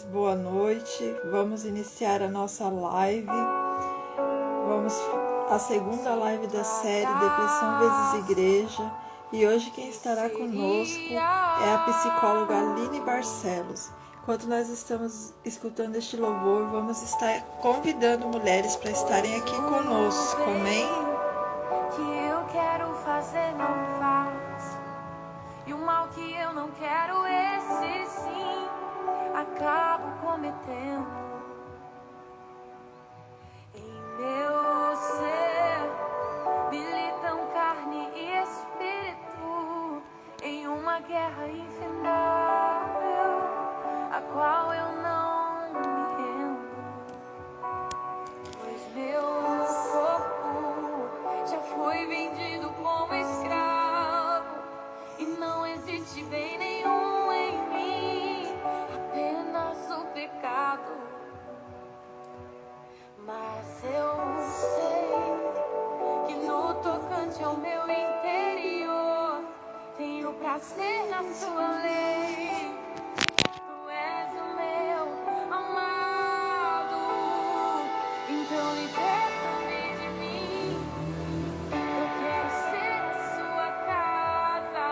Boa noite, vamos iniciar a nossa live, a segunda live da série Depressão vezes Igreja, e hoje quem estará conosco é a psicóloga Aline Barcelos. Enquanto nós estamos escutando este louvor, vamos estar convidando mulheres para estarem aqui conosco, amém? Que eu quero fazer não faço, e o mal que eu não quero, esse sim acabo cometendo. Em meu ser militam carne e espírito em uma guerra infindável, a qual eu não me rendo, pois meu corpo já foi vendido como escravo e não existe bem nenhum em mim, apenas o pecado. Mas eu sei que no tocante ao meu interior tenho prazer na sua lei. Tu és o meu amado, então liberta-me de mim. Eu quero ser a sua casa.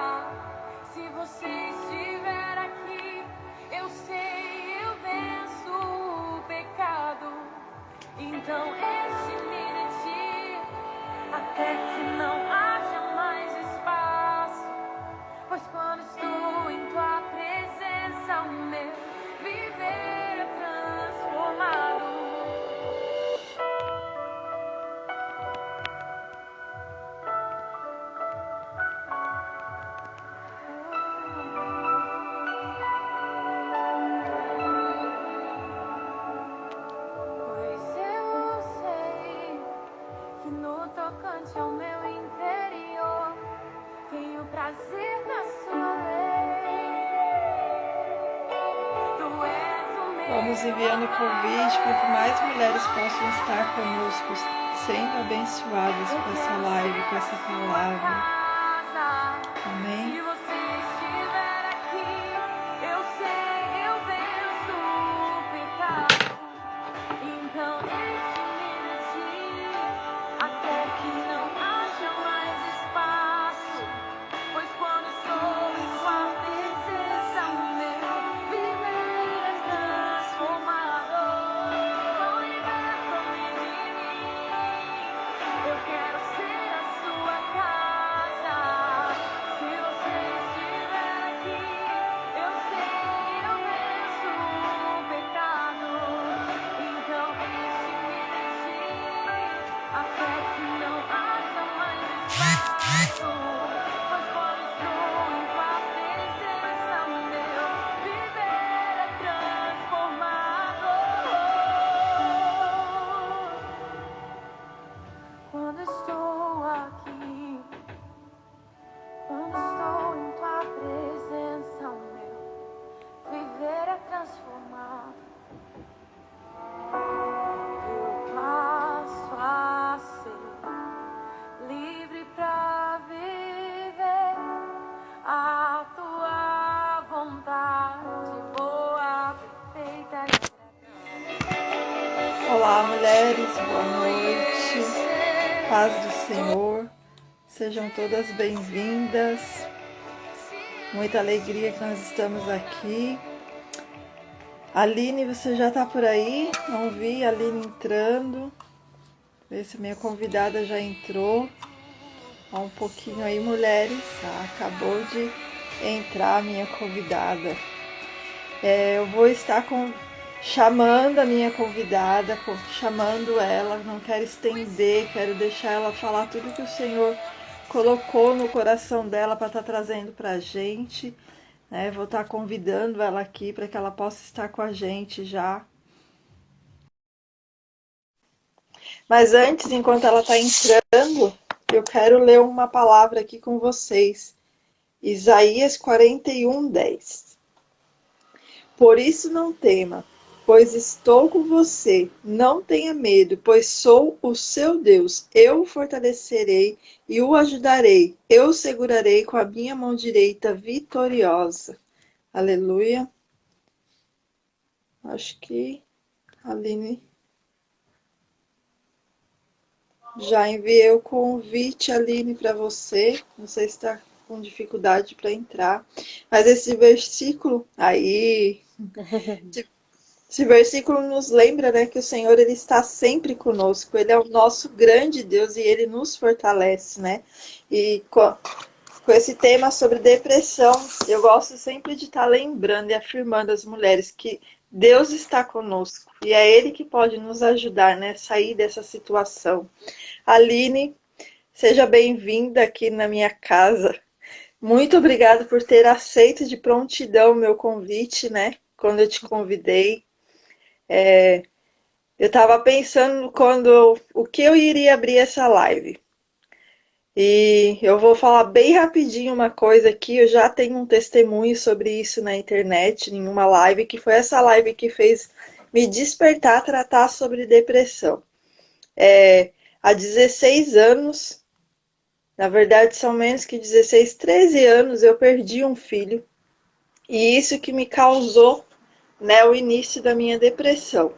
Se você estiver aqui, eu sei, eu venço o pecado. Então enche-me de ti, até que não haja mais espaço. Pois quando estou em tua presença, o meu viver é transformado. Pois eu sei que no tocante ao meu interior tenho prazer na sua lei. Tu és o meu. Vamos enviando convite para que mais mulheres possam estar conosco, sendo abençoadas com essa live, com essa palavra. Amém? Se você estiver aqui, eu sei, eu venço o pecado. Então enche-me de ti, até que não haja mais espaço. Pois quando estou em sua presença, o meu viver é transformado. Não liberta-me de mim. Eu quero ser a sua casa. Se você estiver aqui, eu sei, eu venço o pecado. Então enche-me de ti, até que não haja mais espaço. Pois quando estou em tua presença, o meu viver é transformado. Quando estou aqui, quando estou em tua presença, o meu viver é transformado. Eu passo a ser livre pra viver a tua vontade, boa, perfeita e Olá, mulheres, boa noite, paz do Senhor, sejam todas bem-vindas, muita alegria que nós estamos aqui. Aline, você já está por aí? Não vi a Aline entrando, ver se minha convidada já entrou. Há um pouquinho aí, mulheres, acabou de entrar a minha convidada. Eu vou estar chamando a minha convidada, chamando ela, não quero estender, quero deixar ela falar tudo que o Senhor colocou no coração dela para estar trazendo para a gente, né? Vou estar convidando ela aqui para que ela possa estar com a gente já. Mas antes, enquanto ela está entrando, eu quero ler uma palavra aqui com vocês. Isaías 41:10. Por isso não tema, pois estou com você. Não tenha medo, pois sou o seu Deus. Eu o fortalecerei e o ajudarei. Eu o segurarei com a minha mão direita vitoriosa. Aleluia. Acho que a Aline já enviei o convite, Aline, para você. Não sei se está com dificuldade para entrar. Mas esse versículo aí, esse versículo nos lembra, né, que o Senhor ele está sempre conosco. Ele é o nosso grande Deus e ele nos fortalece, né? E com esse tema sobre depressão, eu gosto sempre de estar lembrando e afirmando às mulheres que Deus está conosco e é Ele que pode nos ajudar, né, a sair dessa situação. Aline, seja bem-vinda aqui na minha casa. Muito obrigada por ter aceito de prontidão o meu convite, né? Quando eu te convidei. Eu estava pensando o que eu iria abrir essa live. E eu vou falar bem rapidinho uma coisa aqui. Eu já tenho um testemunho sobre isso na internet, em uma live, que foi essa live que fez me despertar a tratar sobre depressão. Há 16 anos, na verdade são menos que 16, 13 anos, eu perdi um filho. E isso que me causou, né, o início da minha depressão.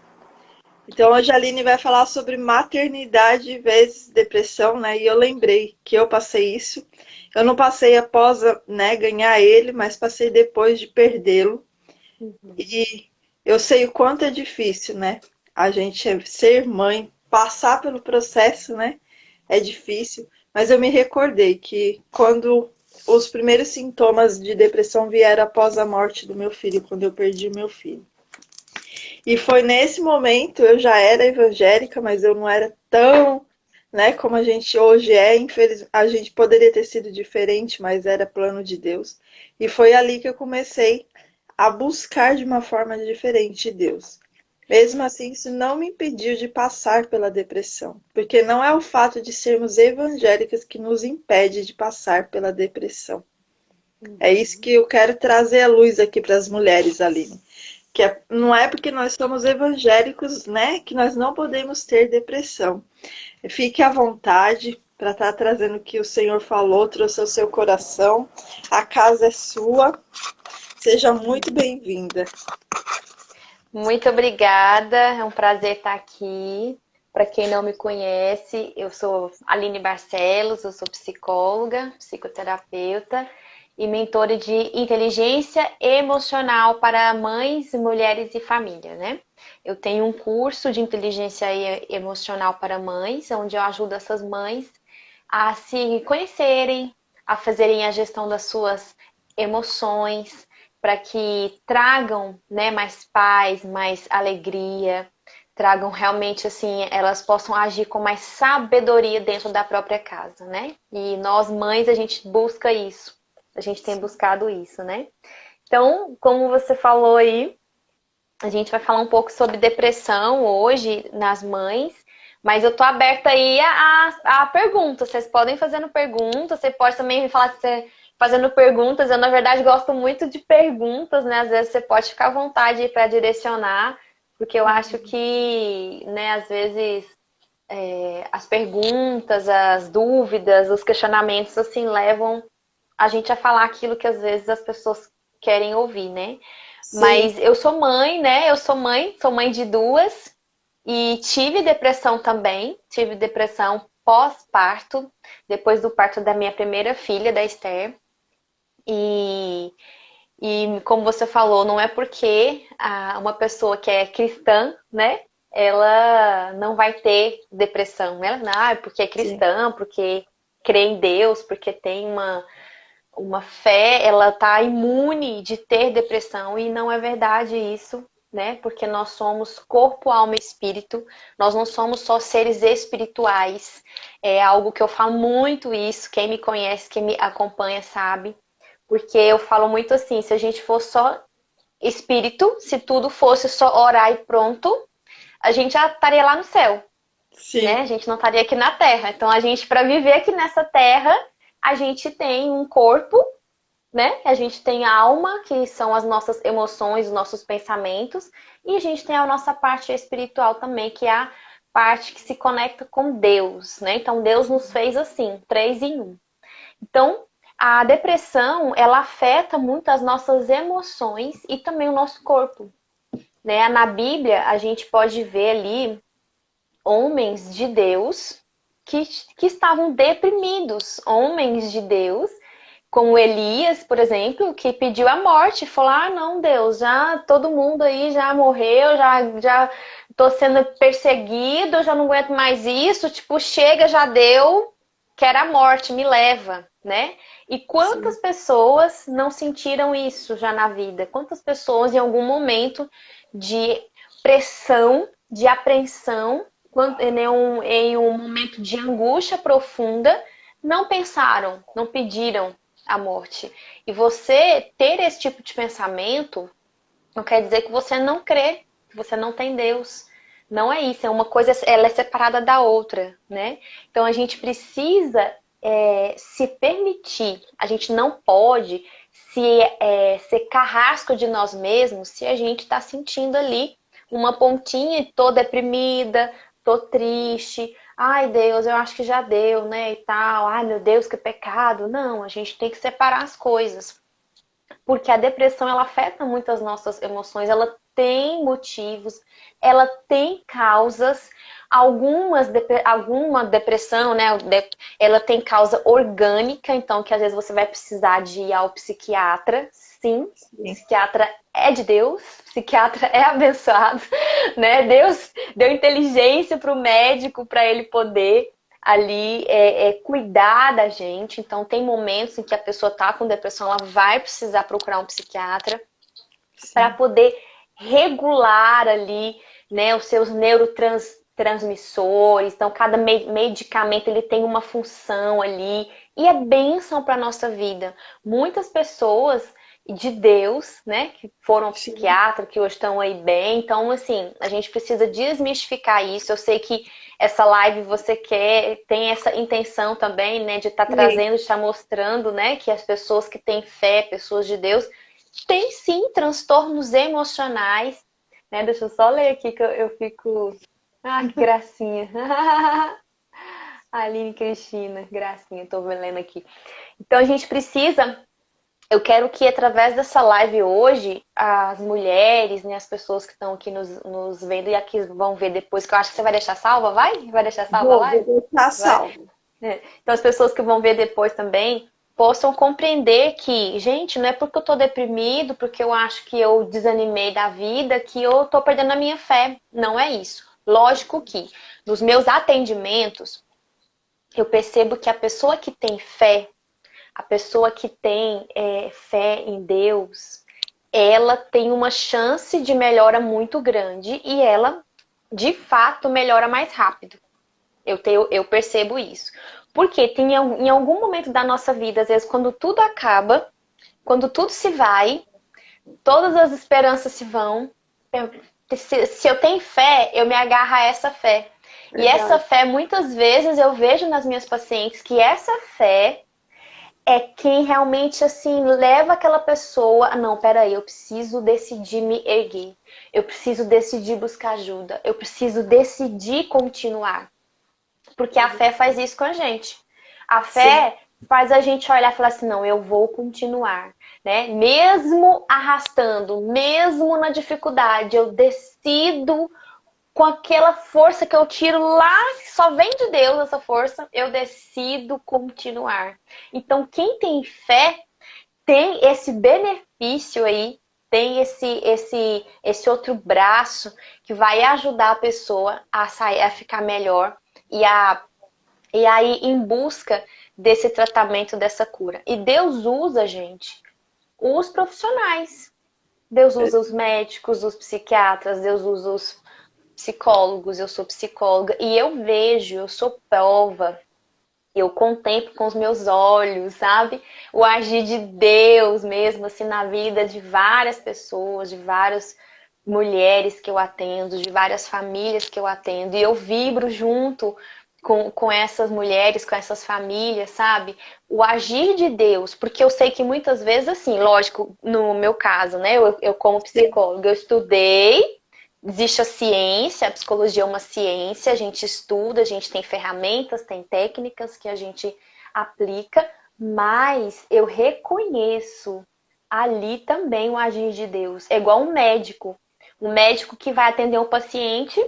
Então, hoje a Aline vai falar sobre maternidade vezes depressão, né? E eu lembrei que eu passei isso. Eu não passei após, né, ganhar ele, mas passei depois de perdê-lo. E eu sei o quanto é difícil, né? A gente ser mãe, passar pelo processo, né? É difícil. Mas eu me recordei que quando os primeiros sintomas de depressão vieram após a morte do meu filho, quando eu perdi o meu filho. E foi nesse momento, eu já era evangélica, mas eu não era tão, né, como a gente hoje é. A gente poderia ter sido diferente, mas era plano de Deus. E foi ali que eu comecei a buscar de uma forma diferente Deus. Mesmo assim, isso não me impediu de passar pela depressão, porque não é o fato de sermos evangélicas que nos impede de passar pela depressão. É isso que eu quero trazer à luz aqui para as mulheres, Aline. Não é porque nós somos evangélicos, né, que nós não podemos ter depressão. Fique à vontade para estar trazendo o que o Senhor falou, trouxe ao seu coração. A casa é sua. Seja muito bem-vinda. Muito obrigada, é um prazer estar aqui. Para quem não me conhece, eu sou Aline Barcelos, eu sou psicóloga, psicoterapeuta e mentora de inteligência emocional para mães, mulheres e família, né? Eu tenho um curso de inteligência emocional para mães, onde eu ajudo essas mães a se conhecerem, a fazerem a gestão das suas emoções, para que tragam, né, mais paz, mais alegria, tragam realmente assim, elas possam agir com mais sabedoria dentro da própria casa, né? E nós mães a gente busca isso, a gente tem buscado isso, né? Então, como você falou aí, a gente vai falar um pouco sobre depressão hoje nas mães, mas eu tô aberta aí a perguntas. Vocês podem fazendo perguntas, você pode também me falar fazendo perguntas. Eu, na verdade, gosto muito de perguntas, né? Às vezes você pode ficar à vontade para direcionar, porque eu acho que, né, às vezes as perguntas, as dúvidas, os questionamentos, assim, levam a gente a falar aquilo que às vezes as pessoas querem ouvir, né? Sim. Mas eu sou mãe, né? Eu sou mãe de duas e tive depressão também. Tive depressão pós-parto, depois do parto da minha primeira filha, da Esther. E, e como você falou, não é porque uma pessoa que é cristã, né? Ela não vai ter depressão. Ela não, é porque é Sim. cristã, porque crê em Deus, porque tem uma fé, ela tá imune de ter depressão e não é verdade isso, né? Porque nós somos corpo, alma e espírito. Nós não somos só seres espirituais. É algo que eu falo muito isso, quem me conhece, quem me acompanha sabe. Porque eu falo muito assim, se a gente fosse só espírito, se tudo fosse só orar e pronto, a gente já estaria lá no céu, né? Sim. A gente não estaria aqui na Terra. Então a gente, para viver aqui nessa Terra, a gente tem um corpo, né? A gente tem a alma, que são as nossas emoções, os nossos pensamentos, e a gente tem a nossa parte espiritual também, que é a parte que se conecta com Deus, né? Então Deus nos fez assim, três em um. Então, a depressão, ela afeta muito as nossas emoções e também o nosso corpo. né? Na Bíblia, a gente pode ver ali homens de Deus que estavam deprimidos, homens de Deus, como Elias, por exemplo, que pediu a morte, falou: ah, não, Deus, já todo mundo aí já morreu, já tô sendo perseguido, já não aguento mais isso, tipo, chega, já deu, quero a morte, me leva, né? E quantas Sim. pessoas não sentiram isso já na vida? Quantas pessoas em algum momento de pressão, de apreensão, em um momento de angústia profunda, não pensaram, não pediram a morte. E você ter esse tipo de pensamento não quer dizer que você não crê, que você não tem Deus. Não é isso, é uma coisa, ela é separada da outra, né? Então a gente precisa se permitir, a gente não pode ser carrasco de nós mesmos se a gente está sentindo ali uma pontinha e tô deprimida, tô triste, ai Deus, eu acho que já deu, né, e tal, ai meu Deus, que pecado. Não, a gente tem que separar as coisas, porque a depressão ela afeta muito as nossas emoções, ela tem motivos, ela tem causas, alguma depressão, né, ela tem causa orgânica, então que às vezes você vai precisar de ir ao psiquiatra, sim, Sim. psiquiatra é de Deus, psiquiatra é abençoado, né? Deus deu inteligência para o médico para ele poder ali cuidar da gente. Então tem momentos em que a pessoa está com depressão, ela vai precisar procurar um psiquiatra para Sim. poder regular ali, né, os seus neurotransmissores. Então cada medicamento ele tem uma função ali e é bênção para nossa vida. Muitas pessoas de Deus, né, que foram Sim. psiquiatra, que hoje estão aí bem. Então, assim, a gente precisa desmistificar isso. Eu sei que essa live você tem essa intenção também, né, de estar Sim. trazendo, de estar mostrando, né, que as pessoas que têm fé, pessoas de Deus, têm sim transtornos emocionais, né? Deixa eu só ler aqui que eu fico. Ah, que gracinha. Aline Cristina, gracinha, tô lendo aqui. Então a gente precisa. Eu quero que através dessa live hoje, as mulheres, né, as pessoas que estão aqui nos vendo e aqui vão ver depois, que eu acho que você vai deixar salva, vai? Vai deixar salva a Vou live? deixar Vai? salvo. Então as pessoas que vão ver depois também possam compreender que, gente, não é porque eu tô deprimido, porque eu acho que eu desanimei da vida, que eu tô perdendo a minha fé. Não é isso. Lógico que nos meus atendimentos eu percebo que a pessoa que tem fé, a pessoa que tem fé em Deus, ela tem uma chance de melhora muito grande e ela, de fato, melhora mais rápido. Eu percebo isso. Porque tem em algum momento da nossa vida, às vezes, quando tudo acaba, quando tudo se vai, todas as esperanças se vão. Se eu tenho fé, eu me agarro a essa fé. E essa Verdade. fé, muitas vezes, eu vejo nas minhas pacientes que essa fé é quem realmente, assim, leva aquela pessoa. Ah, não, peraí, eu preciso decidir me erguer. Eu preciso decidir buscar ajuda. Eu preciso decidir continuar. Porque a fé faz isso com a gente. A Sim. fé faz a gente olhar e falar assim, não, eu vou continuar, né? Mesmo arrastando, mesmo na dificuldade, eu decido com aquela força que eu tiro lá, que só vem de Deus essa força, eu decido continuar. Então, quem tem fé tem esse benefício aí, tem esse outro braço que vai ajudar a pessoa a sair, a ficar melhor e aí em busca desse tratamento, dessa cura. E Deus usa, gente, os profissionais. Deus usa os médicos, os psiquiatras, Deus usa os psicólogos, eu sou psicóloga e eu vejo, eu sou prova, eu contemplo com os meus olhos, sabe? O agir de Deus mesmo, assim, na vida de várias pessoas, de várias mulheres que eu atendo, de várias famílias que eu atendo, e eu vibro junto com essas mulheres, com essas famílias, sabe? O agir de Deus, porque eu sei que muitas vezes, assim, lógico, no meu caso, né? Eu como Sim. psicóloga, eu estudei, existe a ciência, a psicologia é uma ciência, a gente estuda, a gente tem ferramentas, tem técnicas que a gente aplica, mas eu reconheço ali também o agir de Deus. É igual um médico. O médico que vai atender um paciente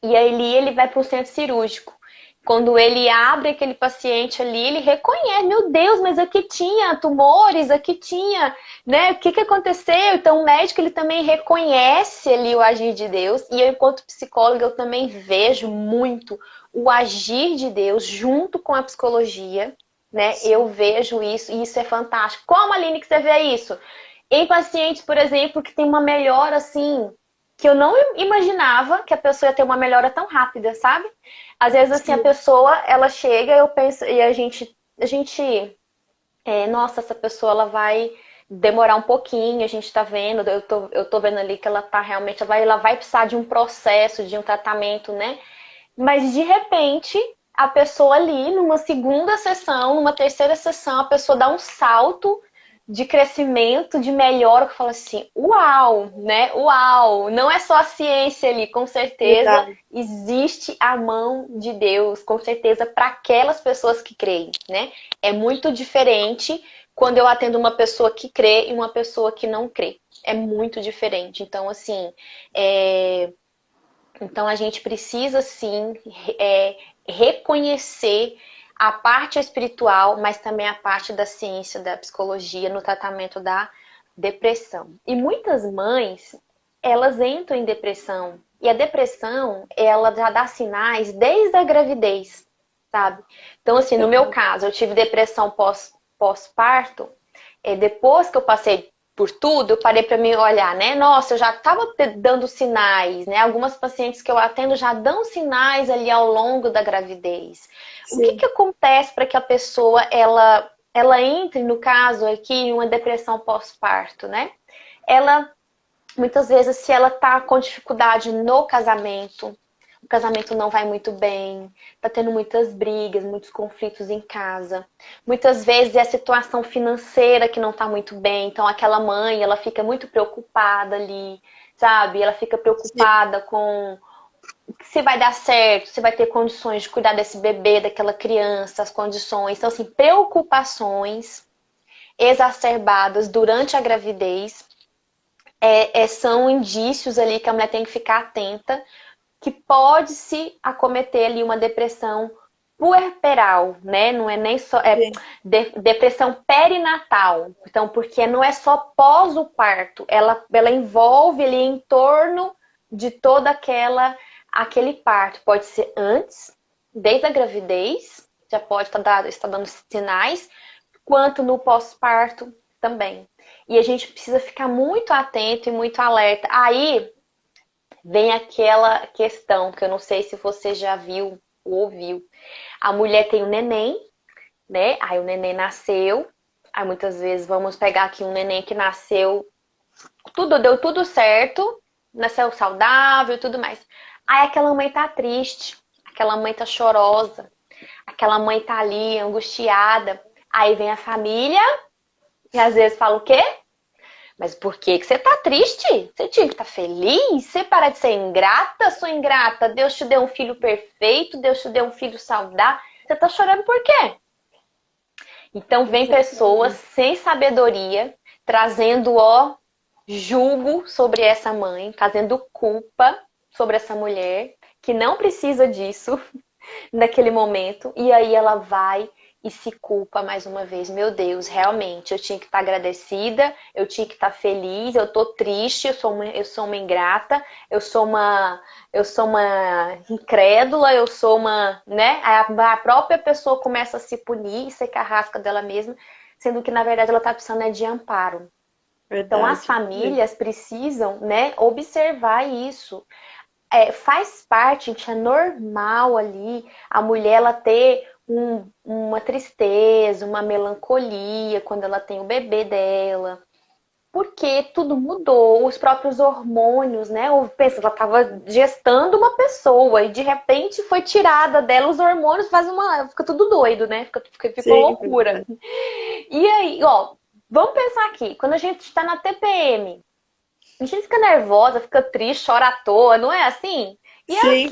e aí ele vai para um centro cirúrgico. Quando ele abre aquele paciente ali, ele reconhece, meu Deus, mas aqui tinha tumores, aqui tinha, né? O que que aconteceu? Então o médico ele também reconhece ali o agir de Deus. E eu, enquanto psicóloga, eu também vejo muito o agir de Deus junto com a psicologia, né? Eu vejo isso e isso é fantástico. Como, Aline, que você vê isso? Em pacientes, por exemplo, que tem uma melhora assim, que eu não imaginava que a pessoa ia ter uma melhora tão rápida, sabe? Às vezes, assim, a Sim. pessoa, ela chega, eu penso, e nossa, essa pessoa, ela vai demorar um pouquinho, a gente tá vendo, eu tô vendo ali que ela tá realmente, ela vai precisar de um processo, de um tratamento, né? Mas, de repente, a pessoa ali, numa segunda sessão, numa terceira sessão, a pessoa dá um salto de crescimento, de melhora, que fala assim, uau, né? Uau! Não é só a ciência ali, com certeza Verdade. existe a mão de Deus, com certeza, para aquelas pessoas que creem, né? É muito diferente quando eu atendo uma pessoa que crê e uma pessoa que não crê. É muito diferente. Então, assim, é, então a gente precisa sim reconhecer a parte espiritual, mas também a parte da ciência, da psicologia no tratamento da depressão. E muitas mães, elas entram em depressão. E a depressão, ela já dá sinais desde a gravidez, sabe? Então, assim, no meu caso, eu tive depressão pós-parto. Depois que eu passei por tudo, eu parei para me olhar, né? Nossa, eu já estava dando sinais, né? Algumas pacientes que eu atendo já dão sinais ali ao longo da gravidez. O que Sim. que acontece para que a pessoa ela entre, no caso aqui, em uma depressão pós-parto, né? Ela muitas vezes, se ela tá com dificuldade no casamento, o casamento não vai muito bem, tá tendo muitas brigas, muitos conflitos em casa. Muitas vezes é a situação financeira que não tá muito bem, então aquela mãe, ela fica muito preocupada ali, sabe? Ela fica Sim. preocupada com se vai dar certo, se vai ter condições de cuidar desse bebê, daquela criança, as condições. Então, assim, preocupações exacerbadas durante a gravidez são indícios ali que a mulher tem que ficar atenta, que pode se acometer ali uma depressão puerperal, né? Não é nem só Sim. depressão perinatal. Então, porque não é só pós o parto, ela envolve ali em torno de toda aquele parto. Pode ser antes, desde a gravidez, já pode estar dando sinais, quanto no pós-parto também. E a gente precisa ficar muito atento e muito alerta. Aí vem aquela questão que eu não sei se você já viu ou ouviu. A mulher tem um neném, né? Aí o neném nasceu. Aí muitas vezes vamos pegar aqui um neném que nasceu, deu tudo certo, nasceu saudável e tudo mais. Aí aquela mãe tá triste, aquela mãe tá chorosa, aquela mãe tá ali angustiada. Aí vem a família e às vezes fala o quê? Mas por que que você tá triste? Você tinha que estar feliz? Você para de ser ingrata, sua ingrata. Deus te deu um filho perfeito, Deus te deu um filho saudável. Você tá chorando por quê? Então vem pessoas Exatamente. sem sabedoria, trazendo julgo sobre essa mãe, trazendo culpa sobre essa mulher, que não precisa disso naquele momento. E aí ela vai e se culpa mais uma vez. Meu Deus, realmente, eu tinha que estar agradecida, eu tinha que estar feliz, eu tô triste, eu sou uma ingrata, eu sou uma incrédula, eu sou uma, né? A própria pessoa começa a se punir e ser carrasca dela mesma, sendo que na verdade ela tá precisando de amparo. Então as Verdade. famílias precisam, né, observar isso. Faz parte, gente, é normal ali a mulher ela ter uma tristeza, uma melancolia quando ela tem o bebê dela. Porque tudo mudou, os próprios hormônios, né? Pensa, ela estava gestando uma pessoa e de repente foi tirada dela os hormônios, fica tudo doido, né? Ficou Sim, loucura. verdade. E aí, ó, vamos pensar aqui, quando a gente está na TPM, a gente fica nervosa, fica triste, chora à toa, não é assim? Sim,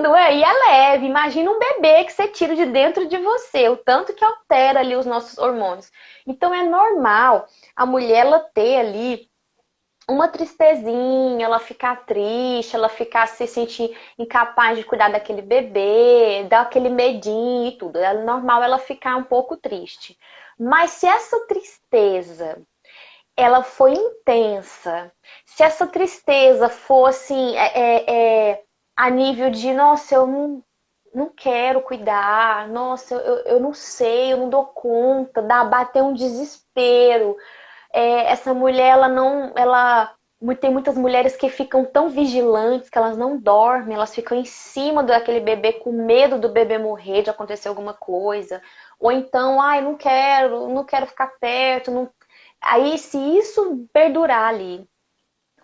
Não é? E é leve. Imagina um bebê que você tira de dentro de você, o tanto que altera ali os nossos hormônios. Então é normal a mulher ela ter ali uma tristezinha, ela ficar triste, ela ficar se sentir incapaz de cuidar daquele bebê, dar aquele medinho e tudo. É normal ela ficar um pouco triste. Mas se essa tristeza ela foi intensa, se essa tristeza fosse a nível de, nossa, eu não quero cuidar, nossa, eu não sei, eu não dou conta, bater um desespero. Essa mulher, ela não, ela tem muitas mulheres que ficam tão vigilantes que elas não dormem, elas ficam em cima daquele bebê com medo do bebê morrer, de acontecer alguma coisa. Ou então, ai, não quero ficar perto. Não... Aí, se isso perdurar ali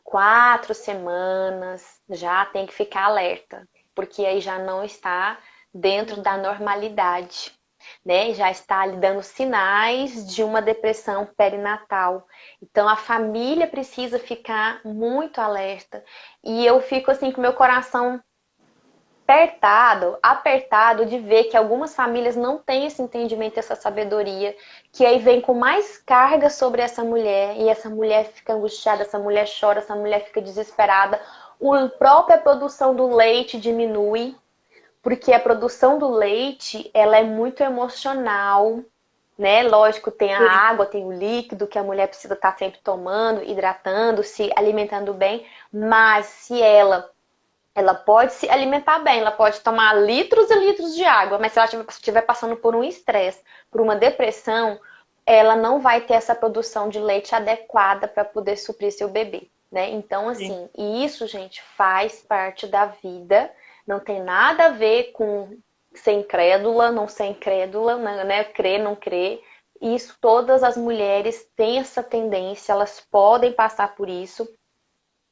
4 semanas, já tem que ficar alerta, porque aí já não está dentro da normalidade, né? Já está ali dando sinais de uma depressão perinatal. Então a família precisa ficar muito alerta. E eu fico assim com meu coração apertado de ver que algumas famílias não têm esse entendimento, essa sabedoria, que aí vem com mais carga sobre essa mulher, e essa mulher fica angustiada, essa mulher chora, essa mulher fica desesperada. A própria produção do leite diminui, porque a produção do leite, ela é muito emocional, né? Lógico, tem a Sim. água, tem o líquido que a mulher precisa estar sempre tomando, hidratando, se alimentando bem, mas se ela pode se alimentar bem, ela pode tomar litros e litros de água, mas se ela estiver passando por um estresse, por uma depressão, ela não vai ter essa produção de leite adequada para poder suprir seu bebê, né? Então, Sim. assim, isso, gente, faz parte da vida, não tem nada a ver com ser incrédula, não ser incrédula, né? Crer, não crer. Isso, todas as mulheres têm essa tendência, elas podem passar por isso,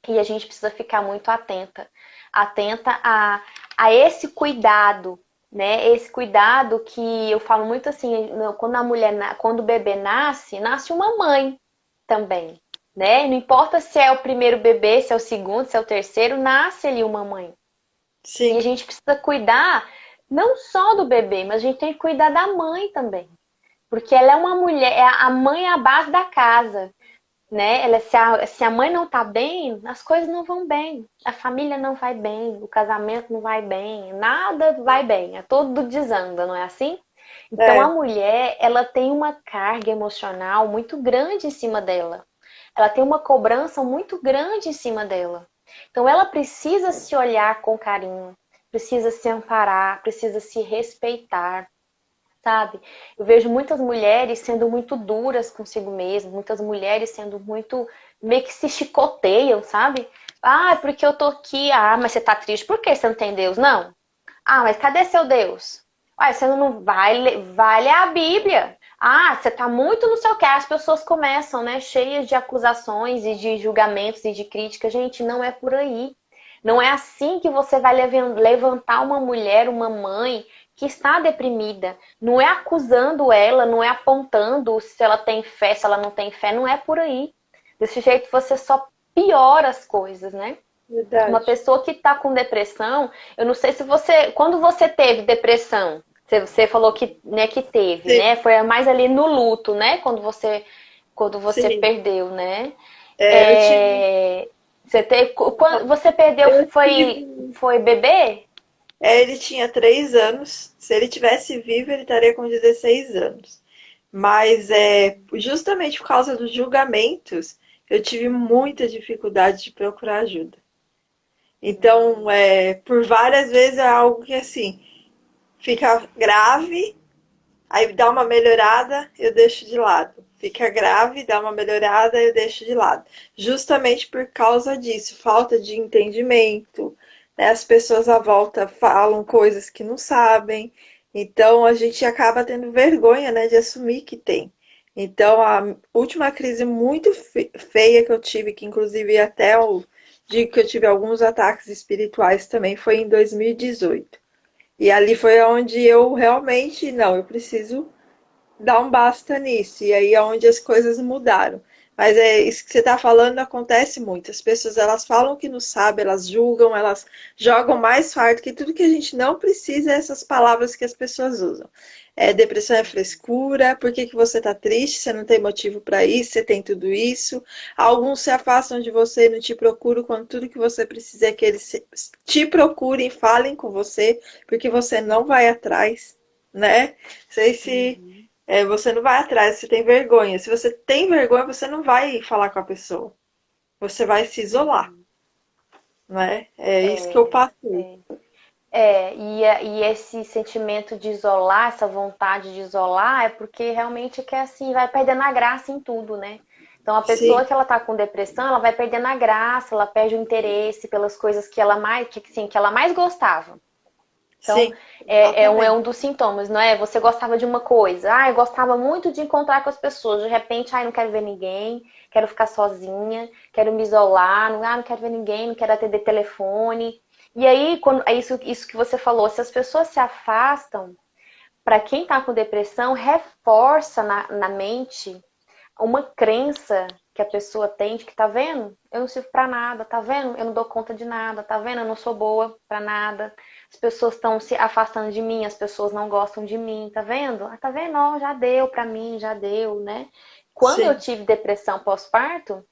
e a gente precisa ficar muito atenta a esse cuidado, né? Esse cuidado que eu falo muito assim, quando o bebê nasce uma mãe também, né? Não importa se é o primeiro bebê, se é o segundo, se é o terceiro, nasce ali uma mãe. E a Sim. gente precisa cuidar não só do bebê, mas a gente tem que cuidar da mãe também. Porque ela é uma mulher, a mãe é a base da casa, né? Se a mãe não tá bem, as coisas não vão bem. A família não vai bem, o casamento não vai bem, nada vai bem. É tudo desanda, não é assim? Então a É, mulher, ela tem uma carga emocional muito grande em cima dela. Ela tem uma cobrança muito grande em cima dela. Então ela precisa se olhar com carinho, precisa se amparar, precisa se respeitar, sabe? Eu vejo muitas mulheres sendo muito duras consigo mesmas, muitas mulheres sendo muito, meio que se chicoteiam, sabe? Ah, porque eu tô aqui. Ah, mas você tá triste, por que você não tem Deus? Não. Ah, mas cadê seu Deus? Ah, você não vai ler a Bíblia. Ah, você tá muito no seu que. As pessoas começam, né, cheias de acusações e de julgamentos e de críticas. Gente, não é por aí. Não é assim que você vai levantar uma mulher, uma mãe que está deprimida. Não é acusando ela, não é apontando se ela tem fé, se ela não tem fé. Não é por aí. Desse jeito você só piora as coisas, né? Uma verdade. pessoa que está com depressão, eu não sei se você, quando você teve depressão, você falou que, né, que teve, Sim, né? Foi mais ali no luto, né? Quando você sim. perdeu, né? É, eu tive, Quando você perdeu, eu tive. foi bebê? Ele tinha 3 anos. Se ele tivesse vivo, ele estaria com 16 anos. Mas justamente por causa dos julgamentos, eu tive muita dificuldade de procurar ajuda. Então, por várias vezes é algo que assim fica grave, aí dá uma melhorada, eu deixo de lado. Fica grave, dá uma melhorada, eu deixo de lado. Justamente por causa disso, falta de entendimento, né? As pessoas à volta falam coisas que não sabem, então a gente acaba tendo vergonha, né, de assumir que tem. Então, a última crise muito feia que eu tive, que inclusive até eu digo que eu tive alguns ataques espirituais também, foi em 2018. E ali foi onde eu realmente, não, eu preciso dar um basta nisso. E aí é onde as coisas mudaram. Mas é isso que você está falando acontece muito. As pessoas elas falam que não sabem, elas julgam, elas jogam mais fardo que tudo que a gente não precisa é essas palavras que as pessoas usam. É, depressão é frescura, por que que você está triste? Você não tem motivo para isso, você tem tudo isso. Alguns se afastam de você e não te procuram quando tudo que você precisa é que eles te procurem, falem com você, porque você não vai atrás, né? Não sei se Uhum. você não vai atrás, você tem vergonha. Se você tem vergonha, você não vai falar com a pessoa. Você vai se isolar, Uhum. né? É isso que eu É, passei. é. E esse sentimento de isolar, essa vontade de isolar, é porque realmente que é assim, vai perdendo a graça em tudo, né? Então a pessoa Sim, que ela tá com depressão, ela vai perdendo a graça, ela perde o interesse pelas coisas que ela mais, que ela mais gostava. Então, sim, é exatamente. um dos sintomas, não é? Você gostava de uma coisa, eu gostava muito de encontrar com as pessoas, de repente, não quero ver ninguém, quero ficar sozinha, quero me isolar, não quero ver ninguém, não quero atender telefone. E aí, quando, é isso que você falou, se as pessoas se afastam, para quem está com depressão, reforça na mente uma crença que a pessoa tem de que tá vendo? Eu não sirvo para nada, tá vendo? Eu não dou conta de nada, tá vendo? Eu não sou boa para nada. As pessoas estão se afastando de mim, as pessoas não gostam de mim, tá vendo? Tá vendo? Ó, já deu para mim, já deu, né? Quando eu Sim, tive depressão pós-parto,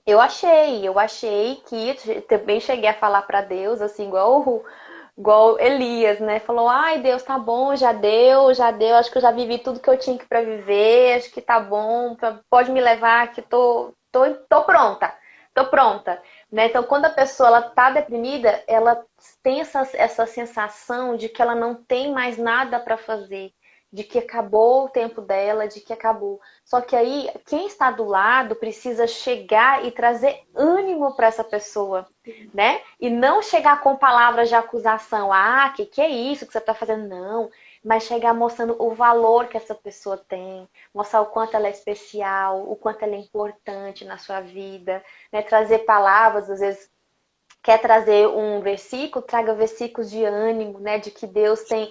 eu achei que também cheguei a falar para Deus, assim, igual Elias, né? Falou: "Ai, Deus, tá bom, já deu, acho que eu já vivi tudo que eu tinha que para viver, acho que tá bom, pode me levar que tô pronta. Tô pronta", né? Então, quando a pessoa ela tá deprimida, ela tem essa sensação de que ela não tem mais nada para fazer, de que acabou o tempo dela, de que acabou. Só que aí, quem está do lado precisa chegar e trazer ânimo para essa pessoa, né? E não chegar com palavras de acusação. Que é isso que você está fazendo? Não. Mas chegar mostrando o valor que essa pessoa tem, mostrar o quanto ela é especial, o quanto ela é importante na sua vida, né? Trazer palavras, às vezes quer trazer um versículo, traga versículos de ânimo, né? De que Deus tem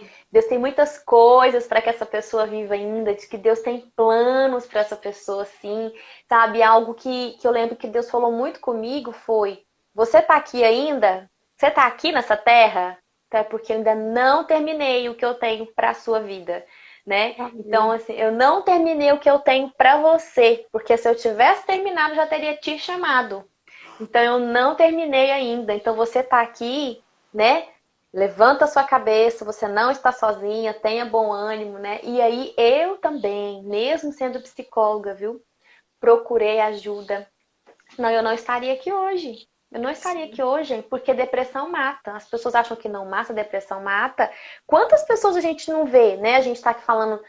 muitas coisas para que essa pessoa viva ainda, de que Deus tem planos para essa pessoa, sim, sabe? Algo que eu lembro que Deus falou muito comigo foi: você tá aqui ainda? Você tá aqui nessa terra? É porque eu ainda não terminei o que eu tenho para a sua vida, né? Então, amém. assim, eu não terminei o que eu tenho para você, porque se eu tivesse terminado, já teria te chamado. Então eu não terminei ainda. Então você está aqui, né? Levanta a sua cabeça, você não está sozinha, tenha bom ânimo, né? E aí eu também, mesmo sendo psicóloga, viu? Procurei ajuda. Senão eu não estaria aqui hoje. Eu não estaria aqui Sim, hoje, porque depressão mata. As pessoas acham que não mata, depressão mata. Quantas pessoas a gente não vê, né? A gente está aqui falando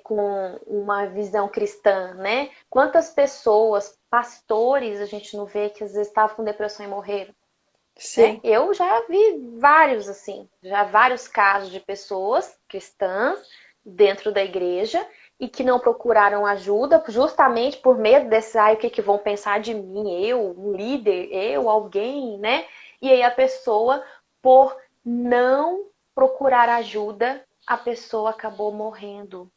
com uma visão cristã, né? Quantas pessoas, pastores, a gente não vê que às vezes estavam com depressão e morreram, né? sim, Eu já vi vários, assim, já vários casos de pessoas cristãs dentro da igreja e que não procuraram ajuda justamente por medo desse, o que que vão pensar de mim, eu, um líder, eu, alguém, né? E aí a pessoa, por não procurar ajuda, a pessoa acabou morrendo.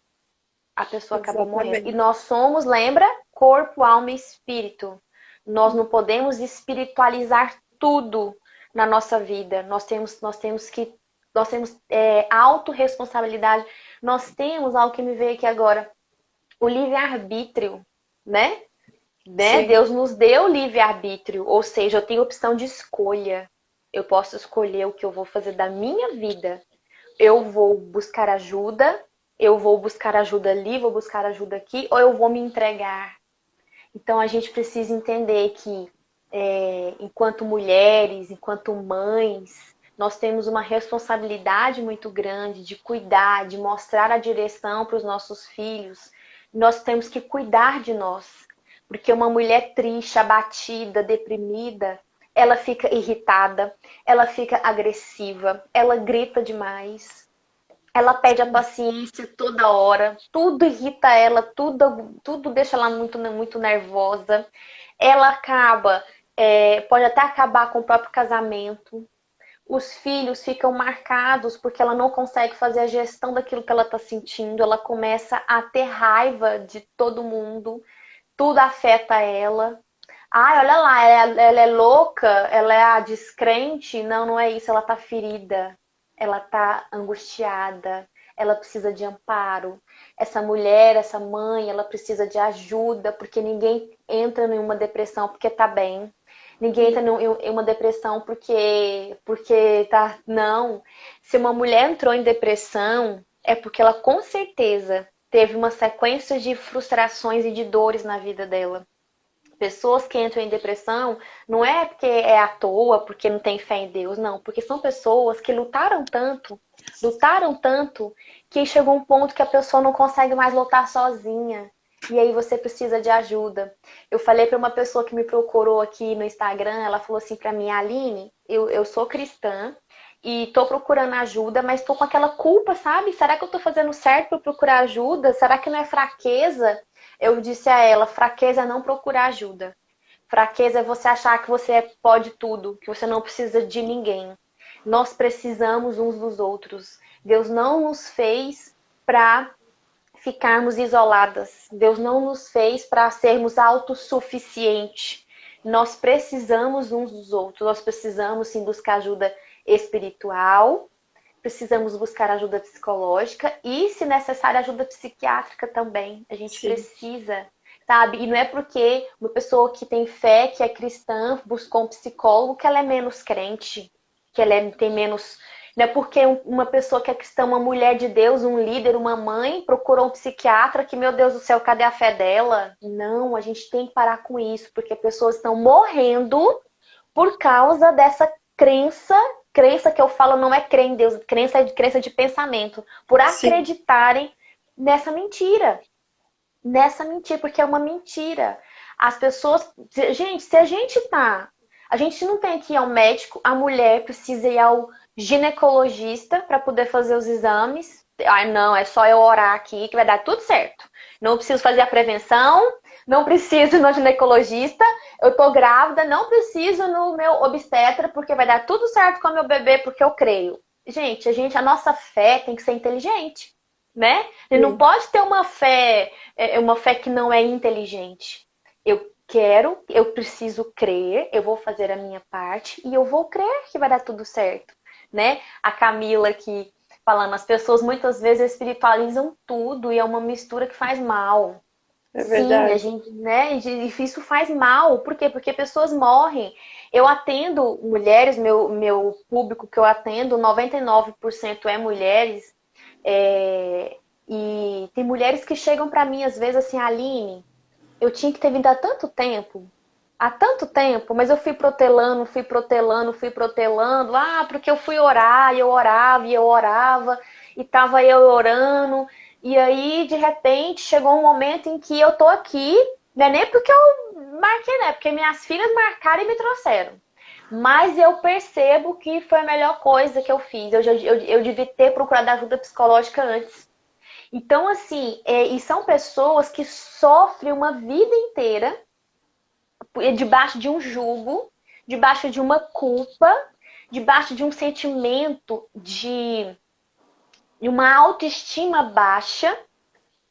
A pessoa acabou morrendo. E exatamente. nós somos, lembra? Corpo, alma e espírito. Nós não podemos espiritualizar tudo na nossa vida. Nós temos autorresponsabilidade. Nós temos algo que me veio aqui agora, o livre-arbítrio, né? Sim, Deus nos deu livre-arbítrio, ou seja, eu tenho opção de escolha. Eu posso escolher o que eu vou fazer da minha vida. Eu vou buscar ajuda, eu vou buscar ajuda ali, vou buscar ajuda aqui, ou eu vou me entregar. Então a gente precisa entender que, enquanto mulheres, enquanto mães, nós temos uma responsabilidade muito grande de cuidar, de mostrar a direção para os nossos filhos. Nós temos que cuidar de nós, porque uma mulher triste, abatida, deprimida, ela fica irritada, ela fica agressiva, ela grita demais, ela pede a paciência toda hora, tudo irrita ela, tudo deixa ela muito nervosa. Ela pode até acabar com o próprio casamento. Os filhos ficam marcados porque ela não consegue fazer a gestão daquilo que ela está sentindo. Ela começa a ter raiva de todo mundo. tudo afeta ela. Ai, olha lá, ela é louca, ela é a descrente. Não, não é isso, ela tá ferida, ela tá angustiada, ela precisa de amparo. Essa mulher, essa mãe, ela precisa de ajuda, porque ninguém entra em uma depressão porque tá bem. Ninguém entra em uma depressão porque tá. Não. Se uma mulher entrou em depressão, é porque ela com certeza teve uma sequência de frustrações e de dores na vida dela. Pessoas que entram em depressão não é porque é à toa, porque não tem fé em Deus, não. Porque são pessoas que lutaram tanto, que chegou um ponto que a pessoa não consegue mais lutar sozinha. E aí você precisa de ajuda. Eu falei para uma pessoa que me procurou aqui no Instagram, ela falou assim para mim, Aline, eu sou cristã e tô procurando ajuda, mas tô com aquela culpa, sabe? Será que eu tô fazendo certo para procurar ajuda? Será que não é fraqueza? Eu disse a ela, fraqueza é não procurar ajuda. Fraqueza é você achar que você pode tudo, que você não precisa de ninguém. Nós precisamos uns dos outros. Deus não nos fez para ficarmos isoladas. Deus não nos fez para sermos autossuficientes. Nós precisamos uns dos outros. Nós precisamos sim buscar ajuda espiritual, precisamos buscar ajuda psicológica e, se necessário, ajuda psiquiátrica também. A gente Sim. precisa, sabe? E não é porque uma pessoa que tem fé, que é cristã, buscou um psicólogo, que ela é menos crente, que tem menos. Não é porque uma pessoa que é cristã, uma mulher de Deus, um líder, uma mãe, procurou um psiquiatra, que, meu Deus do céu, cadê a fé dela? Não, a gente tem que parar com isso, porque pessoas estão morrendo por causa dessa crença. Crença que eu falo não é crer em Deus, crença é de crença de pensamento. Por Sim. acreditarem nessa mentira. Nessa mentira, porque é uma mentira. As pessoas. Gente, se a gente tá. A gente não tem que ir ao médico, a mulher precisa ir ao ginecologista para poder fazer os exames. Ai, não, é só eu orar aqui que vai dar tudo certo. Não preciso fazer a prevenção, não preciso ir no ginecologista, eu tô grávida, não preciso no meu obstetra, porque vai dar tudo certo com o meu bebê, porque eu creio. Gente, a nossa fé tem que ser inteligente, né? E não Sim. pode ter uma fé que não é inteligente. Eu preciso crer, eu vou fazer a minha parte e eu vou crer que vai dar tudo certo, né? A Camila aqui falando, as pessoas muitas vezes espiritualizam tudo e é uma mistura que faz mal. É Sim, a verdade. gente, né? E isso faz mal. Por quê? Porque pessoas morrem. Eu atendo mulheres, meu público que eu atendo, 99% é mulheres. é, e tem mulheres que chegam pra mim às vezes assim, Aline, eu tinha que ter vindo há tanto tempo, mas eu fui protelando, fui protelando, fui protelando. Ah, porque eu fui orar, e eu orava, e eu orava, e tava eu orando. E aí, de repente, chegou um momento em que eu tô aqui, não é nem porque eu marquei, né? Porque minhas filhas marcaram e me trouxeram. Mas eu percebo que foi a melhor coisa que eu fiz. Eu devia ter procurado ajuda psicológica antes. Então, assim, e são pessoas que sofrem uma vida inteira debaixo de um jugo, debaixo de uma culpa, debaixo de um sentimento de uma autoestima baixa.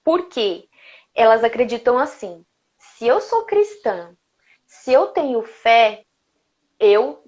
Por quê? Elas acreditam assim: se eu sou cristã, se eu tenho fé, eu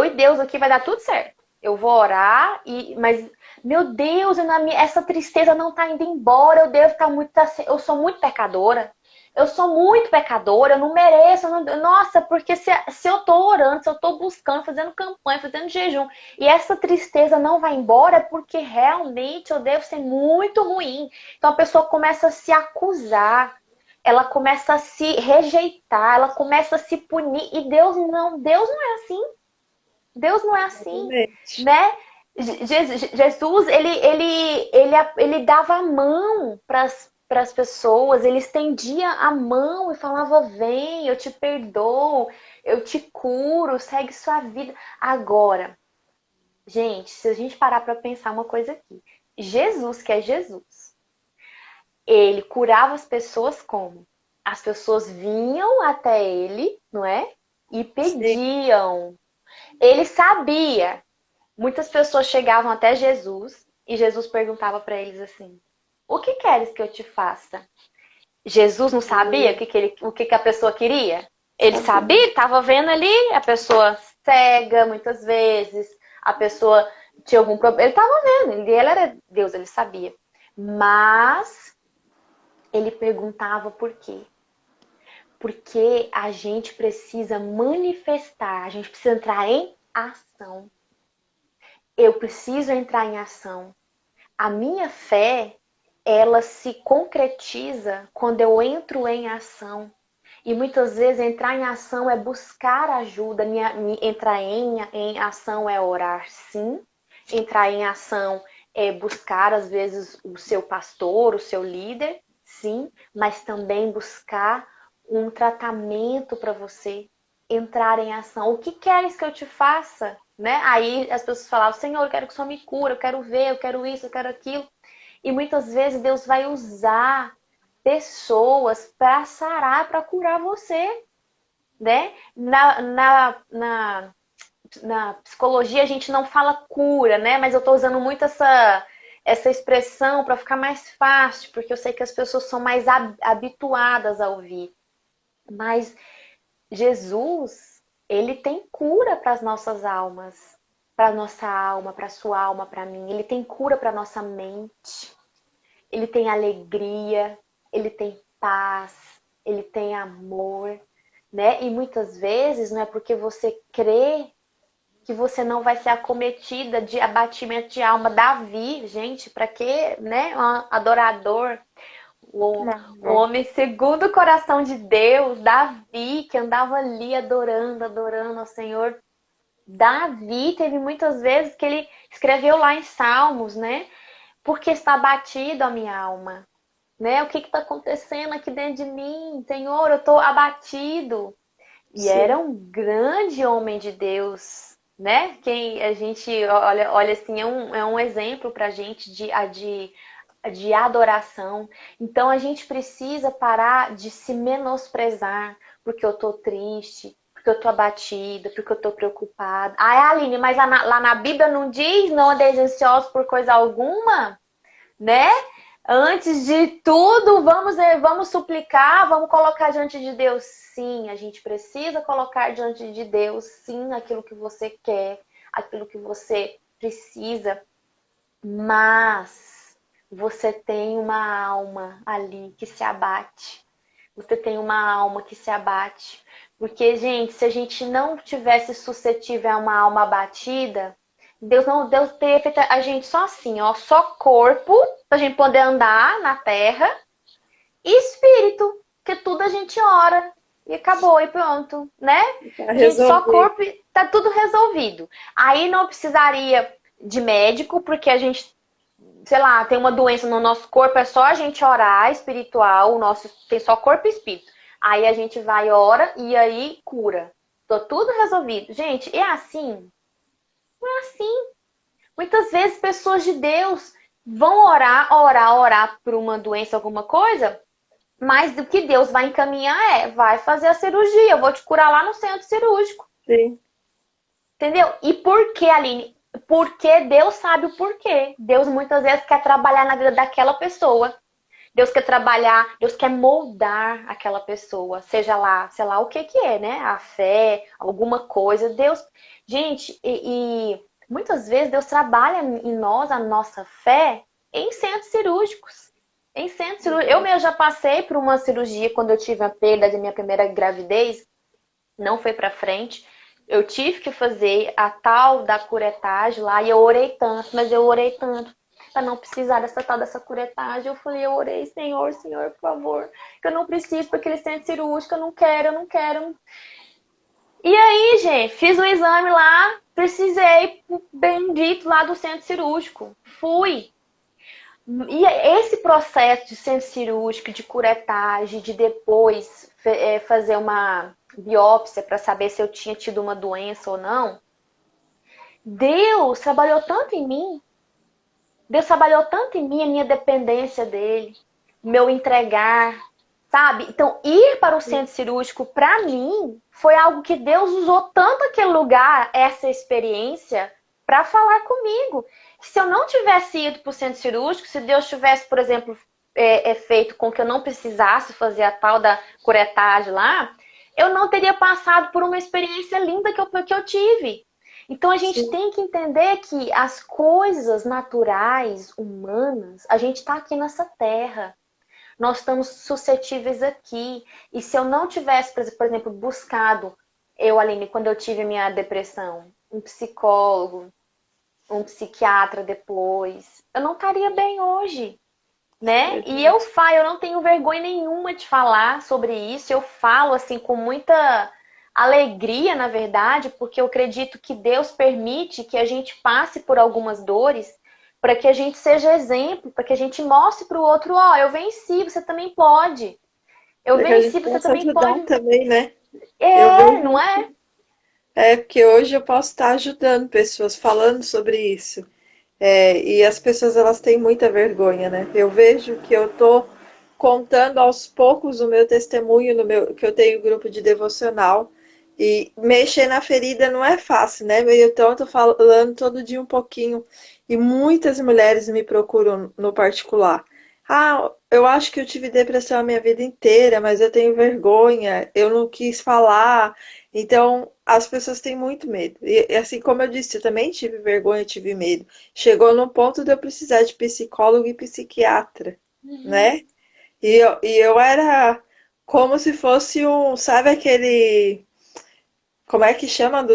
e Deus aqui vai dar tudo certo. Eu vou orar mas meu Deus, essa tristeza não tá indo embora. Eu devo estar muito, eu sou muito pecadora. Eu sou muito pecadora, eu não mereço. Nossa, porque se eu tô orando, se eu tô buscando, fazendo campanha, fazendo jejum, e essa tristeza não vai embora, é porque realmente eu devo ser muito ruim. Então a pessoa começa a se acusar, ela começa a se rejeitar, ela começa a se punir, e Deus não é assim. Deus não é assim, Exatamente. né? Jesus, ele dava a mão para as pessoas, ele estendia a mão e falava: vem, eu te perdoo, eu te curo, segue sua vida. Agora, gente, se a gente parar para pensar uma coisa aqui, Jesus, que é Jesus, ele curava as pessoas como? As pessoas vinham até ele, não é? E Sim. pediam. Ele sabia. Muitas pessoas chegavam até Jesus e Jesus perguntava para eles assim: o que queres que eu te faça? Jesus não sabia o que que a pessoa queria? Ele sabia, ele estava vendo ali a pessoa cega muitas vezes, a pessoa tinha algum problema. Ele estava vendo, ele era Deus, ele sabia. Mas ele perguntava por quê? Porque a gente precisa manifestar, a gente precisa entrar em ação. Eu preciso entrar em ação. A minha fé, ela se concretiza quando eu entro em ação. E muitas vezes entrar em ação é buscar ajuda. Entrar em ação é orar, sim. Entrar em ação é buscar, às vezes, o seu pastor, o seu líder, sim. Mas também buscar um tratamento para você entrar em ação. O que queres que eu te faça? Né? Aí as pessoas falavam, Senhor, eu quero que o Senhor me cure, eu quero ver, eu quero isso, eu quero aquilo. E muitas vezes Deus vai usar pessoas para sarar, para curar você, né? Na psicologia a gente não fala cura, né? Mas eu estou usando muito essa expressão para ficar mais fácil, porque eu sei que as pessoas são mais habituadas a ouvir. Mas Jesus, ele tem cura para as nossas almas, para a nossa alma, para a sua alma, para mim. Ele tem cura para a nossa mente. Ele tem alegria, ele tem paz, ele tem amor, né? E muitas vezes não é porque você crê que você não vai ser acometida de abatimento de alma. Davi, gente, para que, né? Um adorador, o homem segundo o coração de Deus, Davi, que andava ali adorando ao Senhor. Davi teve muitas vezes que ele escreveu lá em Salmos, né? Porque está abatido a minha alma, né? O que está acontecendo aqui dentro de mim? Senhor, eu estou abatido. E Sim. era um grande homem de Deus, né? Quem a gente olha assim, é um exemplo para a gente de adoração. Então a gente precisa parar de se menosprezar, porque eu estou triste, porque eu estou abatida, porque eu estou preocupada. Ah, Aline, mas lá na Bíblia não diz não andeis ansiosos por coisa alguma, né? Antes de tudo, vamos suplicar, vamos colocar diante de Deus. Sim, a gente precisa colocar diante de Deus, sim, aquilo que você quer, aquilo que você precisa. Mas você tem uma alma ali que se abate. Você tem uma alma que se abate. Porque, gente, se a gente não tivesse suscetível a uma alma abatida, Deus teria feito a gente só assim, ó, só corpo, pra gente poder andar na terra, e espírito, que tudo a gente ora, e acabou, e pronto, né? Gente, só corpo, tá tudo resolvido. Aí não precisaria de médico, porque a gente, sei lá, tem uma doença no nosso corpo, é só a gente orar, espiritual, o nosso tem só corpo e espírito. Aí a gente vai, ora, e aí cura. Tô tudo resolvido. Gente, é assim? Não é assim. Muitas vezes pessoas de Deus vão orar por uma doença, alguma coisa, mas o que Deus vai encaminhar vai fazer a cirurgia. Eu vou te curar lá no centro cirúrgico. Sim. Entendeu? E por que, Aline? Porque Deus sabe o porquê. Deus muitas vezes quer trabalhar na vida daquela pessoa. Deus quer trabalhar, Deus quer moldar aquela pessoa, seja lá, sei lá o que é, né? A fé, alguma coisa. Deus, gente, e muitas vezes Deus trabalha em nós, a nossa fé, em centros cirúrgicos. Em centros cirúrgicos. Eu mesmo já passei por uma cirurgia quando eu tive a perda da minha primeira gravidez, não foi pra frente. Eu tive que fazer a tal da curetagem lá e eu orei tanto, mas eu orei tanto para não precisar dessa tal dessa curetagem. Eu falei, eu orei, Senhor, por favor, que eu não preciso para aquele centro cirúrgico, eu não quero. E aí, gente, fiz o exame lá, precisei, bendito, lá do centro cirúrgico. Fui. E esse processo de centro cirúrgico, de curetagem, de depois fazer uma biópsia para saber se eu tinha tido uma doença ou não, Deus trabalhou tanto em mim. Deus trabalhou tanto em mim, a minha dependência dele, meu entregar, sabe? Então, ir para o centro cirúrgico, para mim, foi algo que Deus usou tanto aquele lugar, essa experiência, para falar comigo. Se eu não tivesse ido para o centro cirúrgico, se Deus tivesse, por exemplo, feito com que eu não precisasse fazer a tal da curetagem lá, eu não teria passado por uma experiência linda que eu tive. Então a gente Sim. tem que entender que as coisas naturais, humanas, a gente está aqui nessa terra. Nós estamos suscetíveis aqui. E se eu não tivesse, por exemplo, buscado, Aline, quando eu tive minha depressão, um psicólogo, um psiquiatra depois, eu não estaria bem hoje, né? E Verdade. eu não tenho vergonha nenhuma de falar sobre isso. Eu falo assim com muita alegria, na verdade, porque eu acredito que Deus permite que a gente passe por algumas dores para que a gente seja exemplo, para que a gente mostre para o outro, ó, eu venci, você também pode. Eu Para que a venci, gente você possa também ajudar pode. também, né? Eu É, não vejo. é? Porque hoje eu posso estar ajudando pessoas falando sobre isso. E as pessoas elas têm muita vergonha, né? Eu vejo que eu tô contando aos poucos o meu testemunho no meu que eu tenho grupo de devocional e mexer na ferida não é fácil, né? Então eu tô falando todo dia um pouquinho e muitas mulheres me procuram no particular. Ah, eu acho que eu tive depressão a minha vida inteira, mas eu tenho vergonha, eu não quis falar. Então, as pessoas têm muito medo. E assim como eu disse, eu também tive vergonha, tive medo. Chegou no ponto de eu precisar de psicólogo e psiquiatra, Uhum. né? E eu era como se fosse um, sabe aquele, como é que chama?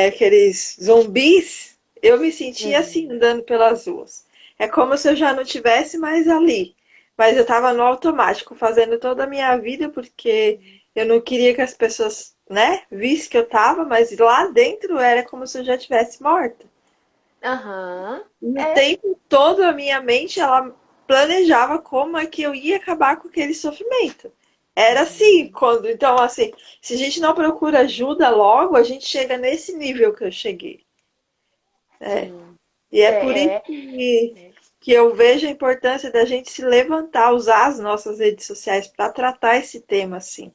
Aqueles zumbis? Eu me sentia assim, Uhum. andando pelas ruas. É como se eu já não tivesse mais ali. Mas eu estava no automático, fazendo toda a minha vida, porque eu não queria que as pessoas, né, vissem que eu estava, mas lá dentro era como se eu já tivesse morta. Aham. E o É. tempo todo a minha mente, ela planejava como é que eu ia acabar com aquele sofrimento. Era assim, Uhum. quando, então assim, se a gente não procura ajuda logo, a gente chega nesse nível que eu cheguei. É. Sim. E é por isso É, é. que eu vejo a importância da gente se levantar, usar as nossas redes sociais para tratar esse tema assim,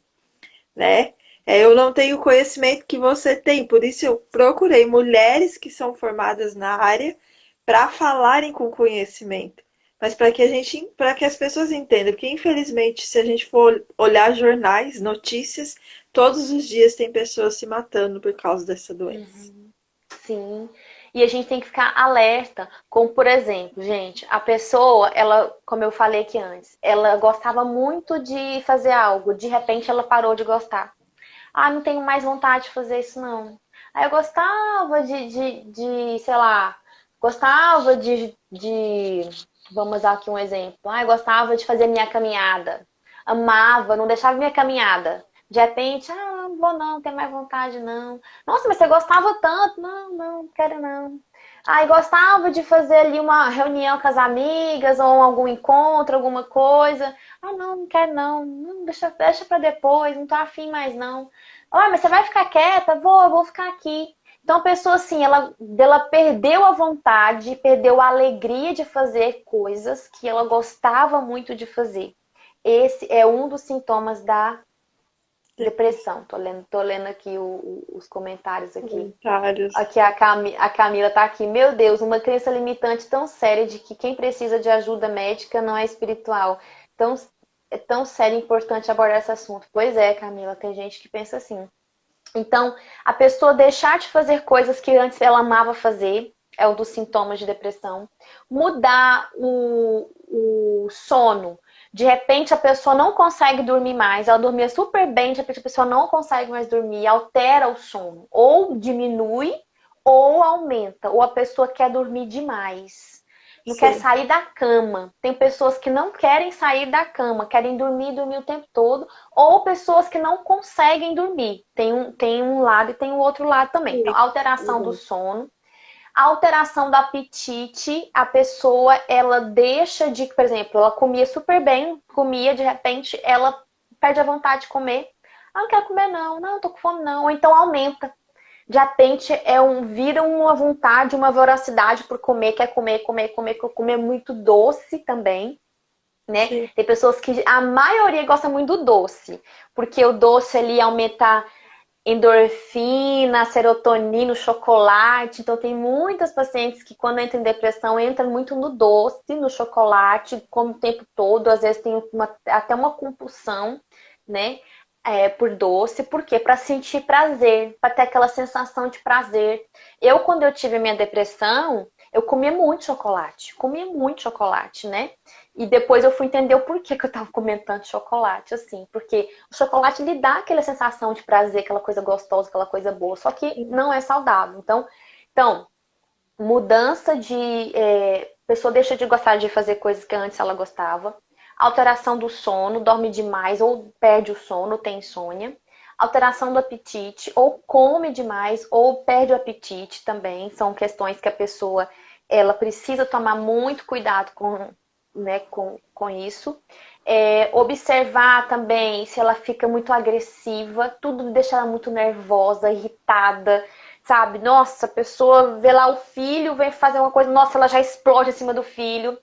né? Eu não tenho o conhecimento que você tem, por isso eu procurei mulheres que são formadas na área para falarem com conhecimento. Mas para que as pessoas entendam, porque infelizmente, se a gente for olhar jornais, notícias, todos os dias tem pessoas se matando por causa dessa doença. Uhum. Sim. E a gente tem que ficar alerta, como por exemplo, gente, a pessoa, ela, como eu falei aqui antes, ela gostava muito de fazer algo, de repente ela parou de gostar. Ah, não tenho mais vontade de fazer isso não. Aí eu gostava sei lá, gostava vamos dar aqui um exemplo. Ah, eu gostava de fazer minha caminhada. Amava, não deixava minha caminhada. De repente, não vou não, tenho mais vontade não. Nossa, mas você gostava tanto. Não, não quero não. Aí gostava de fazer ali uma reunião com as amigas ou algum encontro, alguma coisa. Ah, não, não quero não. Não, deixa pra depois, não tô afim mais não. Ah, mas você vai ficar quieta? Eu vou ficar aqui. Então a pessoa assim, ela perdeu a vontade, perdeu a alegria de fazer coisas que ela gostava muito de fazer. Esse é um dos sintomas da depressão. Tô lendo aqui os comentários aqui. Comentários. Aqui a Camila tá aqui. Meu Deus, uma crença limitante tão séria de que quem precisa de ajuda médica não é espiritual. Então, é tão sério e importante abordar esse assunto. Pois é, Camila, tem gente que pensa assim. Então, a pessoa deixar de fazer coisas que antes ela amava fazer é um dos sintomas de depressão. Mudar o sono. De repente, a pessoa não consegue dormir mais. Ela dormia super bem, de repente, a pessoa não consegue mais dormir. Altera o sono. Ou diminui, ou aumenta. Ou a pessoa quer dormir demais. Não quer Sim. sair da cama. Tem pessoas que não querem sair da cama, querem dormir o tempo todo, ou pessoas que não conseguem dormir. Tem um lado e tem o outro lado também. Então, Sim. alteração do Uhum. sono, alteração do apetite, a pessoa ela deixa de, por exemplo, ela comia super bem, comia, de repente ela perde a vontade de comer. Ah, não quero comer não, não, tô com fome não. Ou então aumenta. De repente vira uma vontade, uma voracidade por comer, quer comer, comer, comer, comer muito doce também, né? Sim. Tem pessoas que a maioria gosta muito do doce, porque o doce ali aumenta. endorfina, serotonina, o chocolate. Então, tem muitas pacientes que, quando entram em depressão, entram muito no doce, no chocolate, come o tempo todo. Às vezes tem até uma compulsão, né? Por doce. Por quê? Para sentir prazer, para ter aquela sensação de prazer. Eu, quando eu tive minha depressão, eu comia muito chocolate, né? E depois eu fui entender o porquê que eu tava comendo tanto chocolate, assim. Porque o chocolate lhe dá aquela sensação de prazer, aquela coisa gostosa, aquela coisa boa. Só que não é saudável. Então mudança de... a pessoa deixa de gostar de fazer coisas que antes ela gostava. Alteração do sono, dorme demais ou perde o sono, tem insônia. Alteração do apetite, ou come demais ou perde o apetite também. São questões que a pessoa ela precisa tomar muito cuidado com, né, com isso. Observar também se ela fica muito agressiva, tudo deixa ela muito nervosa, irritada, sabe? Nossa, a pessoa vê lá o filho, vem fazer uma coisa, nossa, ela já explode em cima do filho,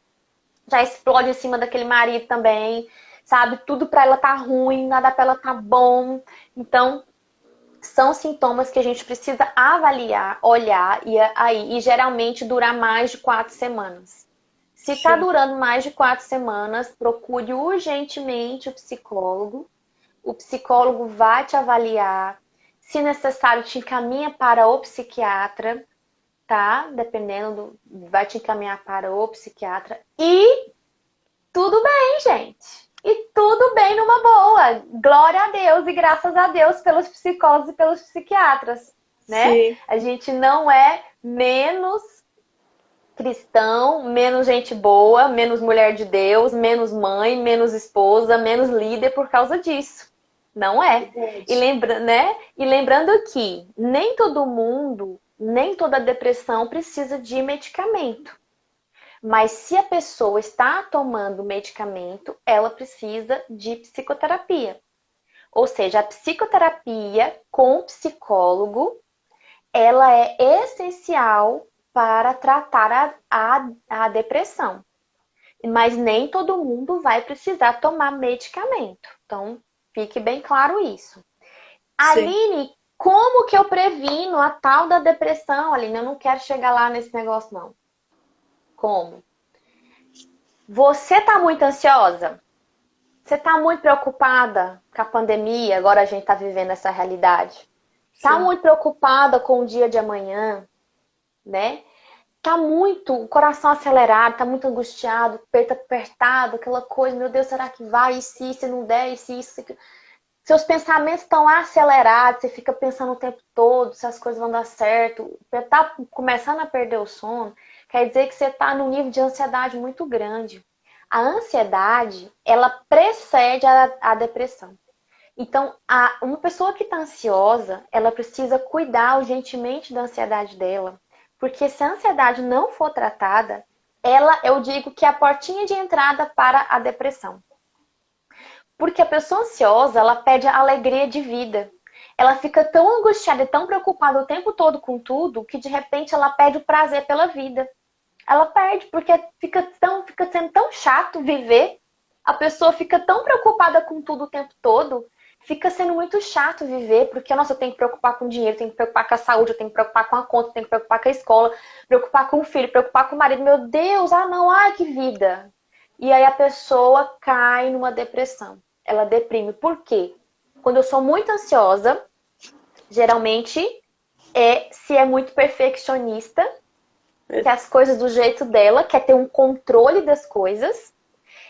já explode em cima daquele marido também, sabe? Tudo pra ela tá ruim, nada pra ela tá bom. Então, são sintomas que a gente precisa avaliar, olhar e geralmente durar mais de 4 semanas. Se está Sim. durando mais de 4 semanas, procure urgentemente o psicólogo. O psicólogo vai te avaliar. Se necessário, te encaminha para o psiquiatra, tá? Dependendo vai te encaminhar para o psiquiatra. E tudo bem, gente. E tudo bem numa boa. Glória a Deus e graças a Deus pelos psicólogos e pelos psiquiatras, né? Sim. A gente não é menos cristão, menos gente boa, menos mulher de Deus, menos mãe, menos esposa, menos líder por causa disso. Não é. Verdade. Né? E lembrando que nem todo mundo, nem toda depressão precisa de medicamento. Mas se a pessoa está tomando medicamento, ela precisa de psicoterapia. Ou seja, a psicoterapia com psicólogo, ela é essencial para tratar a depressão. Mas nem todo mundo vai precisar tomar medicamento. Então, fique bem claro isso. Sim. Aline, como que eu previno a tal da depressão, Aline? Eu não quero chegar lá nesse negócio, não. Como? Você tá muito ansiosa? Você tá muito preocupada com a pandemia? Agora a gente tá vivendo essa realidade. Tá Sim. muito preocupada com o dia de amanhã, né? Tá muito, o coração acelerado, tá muito angustiado, peito apertado, aquela coisa, meu Deus, será que vai? E se não der? E se isso? Seus pensamentos estão acelerados, você fica pensando o tempo todo se as coisas vão dar certo. Você tá começando a perder o sono, quer dizer que você tá num nível de ansiedade muito grande. A ansiedade, ela precede a depressão. Então, uma pessoa que está ansiosa, ela precisa cuidar urgentemente da ansiedade dela. Porque se a ansiedade não for tratada, eu digo que é a portinha de entrada para a depressão. Porque a pessoa ansiosa, ela perde a alegria de vida. Ela fica tão angustiada e tão preocupada o tempo todo com tudo, que de repente ela perde o prazer pela vida. Ela perde, porque fica sendo tão chato viver. A pessoa fica tão preocupada com tudo o tempo todo, fica sendo muito chato viver, porque, nossa, eu tenho que preocupar com o dinheiro, eu tenho que preocupar com a saúde, eu tenho que preocupar com a conta, eu tenho que preocupar com a escola, preocupar com o filho, preocupar com o marido. Meu Deus, não, ai, que vida. E aí a pessoa cai numa depressão. Ela deprime. Por quê? Quando eu sou muito ansiosa, geralmente se é muito perfeccionista, quer as coisas do jeito dela, quer ter um controle das coisas.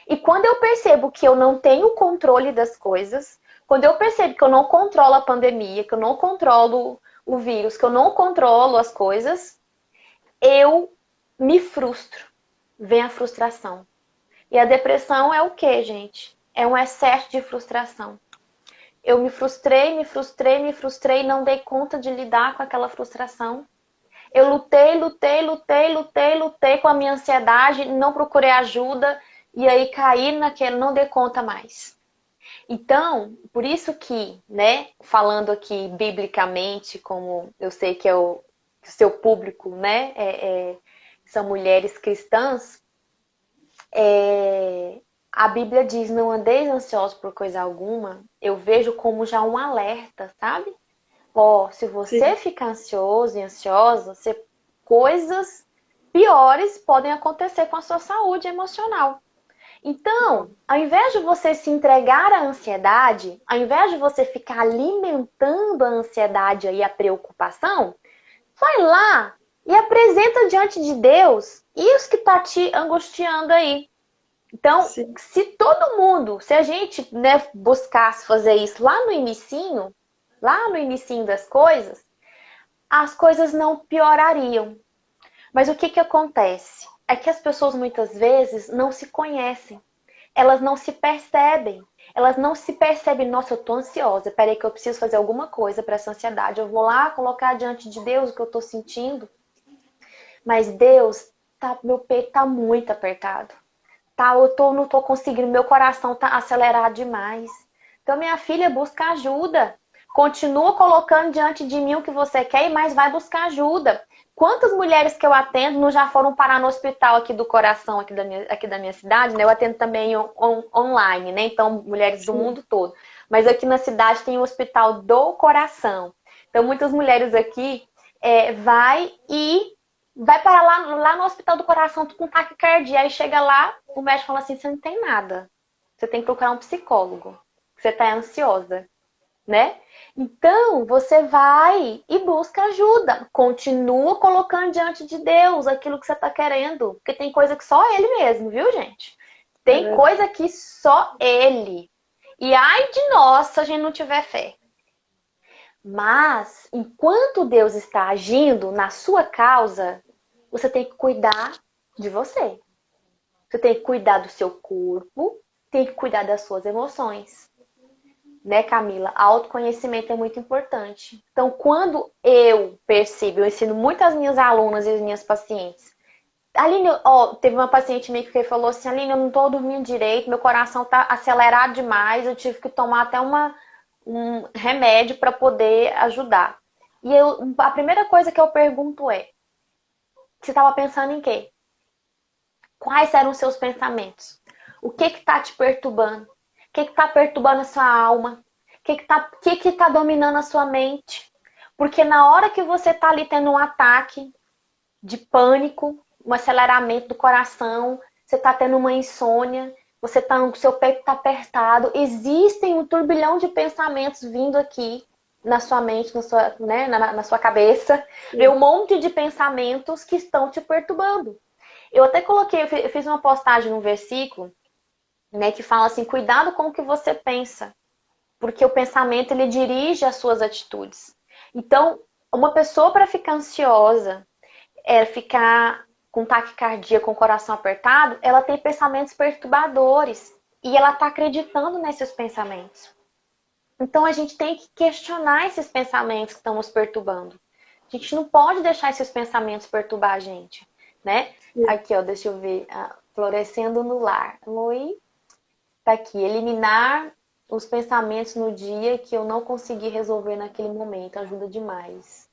E quando eu percebo que eu não tenho controle das coisas, quando eu percebo que eu não controlo a pandemia, que eu não controlo o vírus, que eu não controlo as coisas, eu me frustro. Vem a frustração. E a depressão é o quê, gente? É um excesso de frustração. Eu me frustrei, me frustrei, me frustrei, não dei conta de lidar com aquela frustração. Eu lutei, lutei, lutei, lutei, lutei com a minha ansiedade, não procurei ajuda e aí caí naquele, não dei conta mais. Então, por isso que, né, falando aqui biblicamente, como eu sei que é o seu público, né, são mulheres cristãs, a Bíblia diz, não andeis ansiosos por coisa alguma, eu vejo como já um alerta, sabe? Ó, se você Sim. fica ansioso e ansiosa, coisas piores podem acontecer com a sua saúde emocional. Então, ao invés de você se entregar à ansiedade, ao invés de você ficar alimentando a ansiedade e a preocupação, vai lá e apresenta diante de Deus isso que está te angustiando aí. Então, Sim. se todo mundo, se a gente, né, buscasse fazer isso lá no inicinho das coisas, as coisas não piorariam. Mas o que que acontece? É que as pessoas muitas vezes não se conhecem. Elas não se percebem. Elas não se percebem, nossa, eu tô ansiosa, peraí que eu preciso fazer alguma coisa para essa ansiedade. Eu vou lá colocar diante de Deus o que eu tô sentindo. Mas Deus, meu peito tá muito apertado. Tá, não tô conseguindo, meu coração tá acelerado demais. Então, minha filha, busca ajuda. Continua colocando diante de mim o que você quer, mas vai buscar ajuda. Quantas mulheres que eu atendo não já foram parar no hospital aqui do coração, aqui da minha cidade, né? Eu atendo também online, né? Então, mulheres do Sim. mundo todo. Mas aqui na cidade tem o Hospital do Coração. Então, muitas mulheres aqui vai parar lá no Hospital do Coração com taquicardia. Aí chega lá, o médico fala assim, você não tem nada. Você tem que procurar um psicólogo. Você tá ansiosa, né? Então, você vai e busca ajuda. Continua colocando diante de Deus aquilo que você tá querendo. Porque tem coisa que só Ele mesmo, viu, gente? É Tem verdade. coisa que só Ele. E ai de nós se a gente não tiver fé. Mas, enquanto Deus está agindo na sua causa, você tem que cuidar de você. Você tem que cuidar do seu corpo, tem que cuidar das suas emoções. Né, Camila? Autoconhecimento é muito importante. Então, quando eu percebo, eu ensino muito às minhas alunas e às minhas pacientes. Aline, ó, teve uma paciente minha que falou assim, Aline, eu não tô dormindo direito, meu coração tá acelerado demais, eu tive que tomar até um remédio para poder ajudar. E a primeira coisa que eu pergunto é, você estava pensando em quê? Quais eram os seus pensamentos? O que está te perturbando? O que está perturbando a sua alma? O que tá dominando a sua mente? Porque na hora que você está ali tendo um ataque de pânico, um aceleramento do coração, você está tendo uma insônia, o seu peito está apertado, existem um turbilhão de pensamentos vindo aqui na sua mente, na sua cabeça, vem um Sim. monte de pensamentos que estão te perturbando. Eu até coloquei, eu fiz uma postagem num versículo, né, que fala assim, cuidado com o que você pensa, porque o pensamento ele dirige as suas atitudes. Então, uma pessoa para ficar ansiosa, ficar com taquicardia, com o coração apertado, ela tem pensamentos perturbadores e ela está acreditando nesses pensamentos. Então, a gente tem que questionar esses pensamentos que estão nos perturbando. A gente não pode deixar esses pensamentos perturbar a gente, né? Sim. Aqui, ó, deixa eu ver. Florescendo no lar. Oi? Tá aqui. Eliminar os pensamentos no dia que eu não consegui resolver naquele momento. Ajuda demais.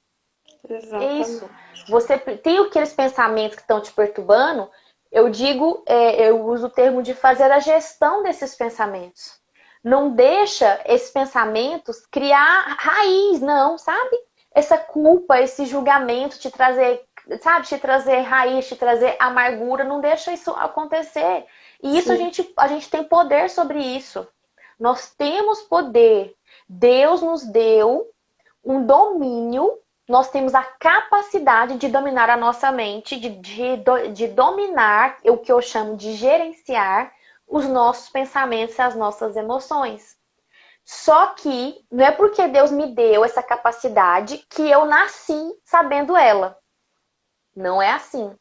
É Exatamente. isso. Você tem aqueles pensamentos que estão te perturbando. Eu digo, eu uso o termo de fazer a gestão desses pensamentos. Não deixa esses pensamentos criar raiz, não, sabe? Essa culpa, esse julgamento te trazer, sabe? Te trazer raiz, te trazer amargura. Não deixa isso acontecer. E isso Sim. a gente tem poder sobre isso. Nós temos poder. Deus nos deu um domínio, nós temos a capacidade de dominar a nossa mente, de dominar o que eu chamo de gerenciar os nossos pensamentos e as nossas emoções. Só que não é porque Deus me deu essa capacidade que eu nasci sabendo ela. Não é assim.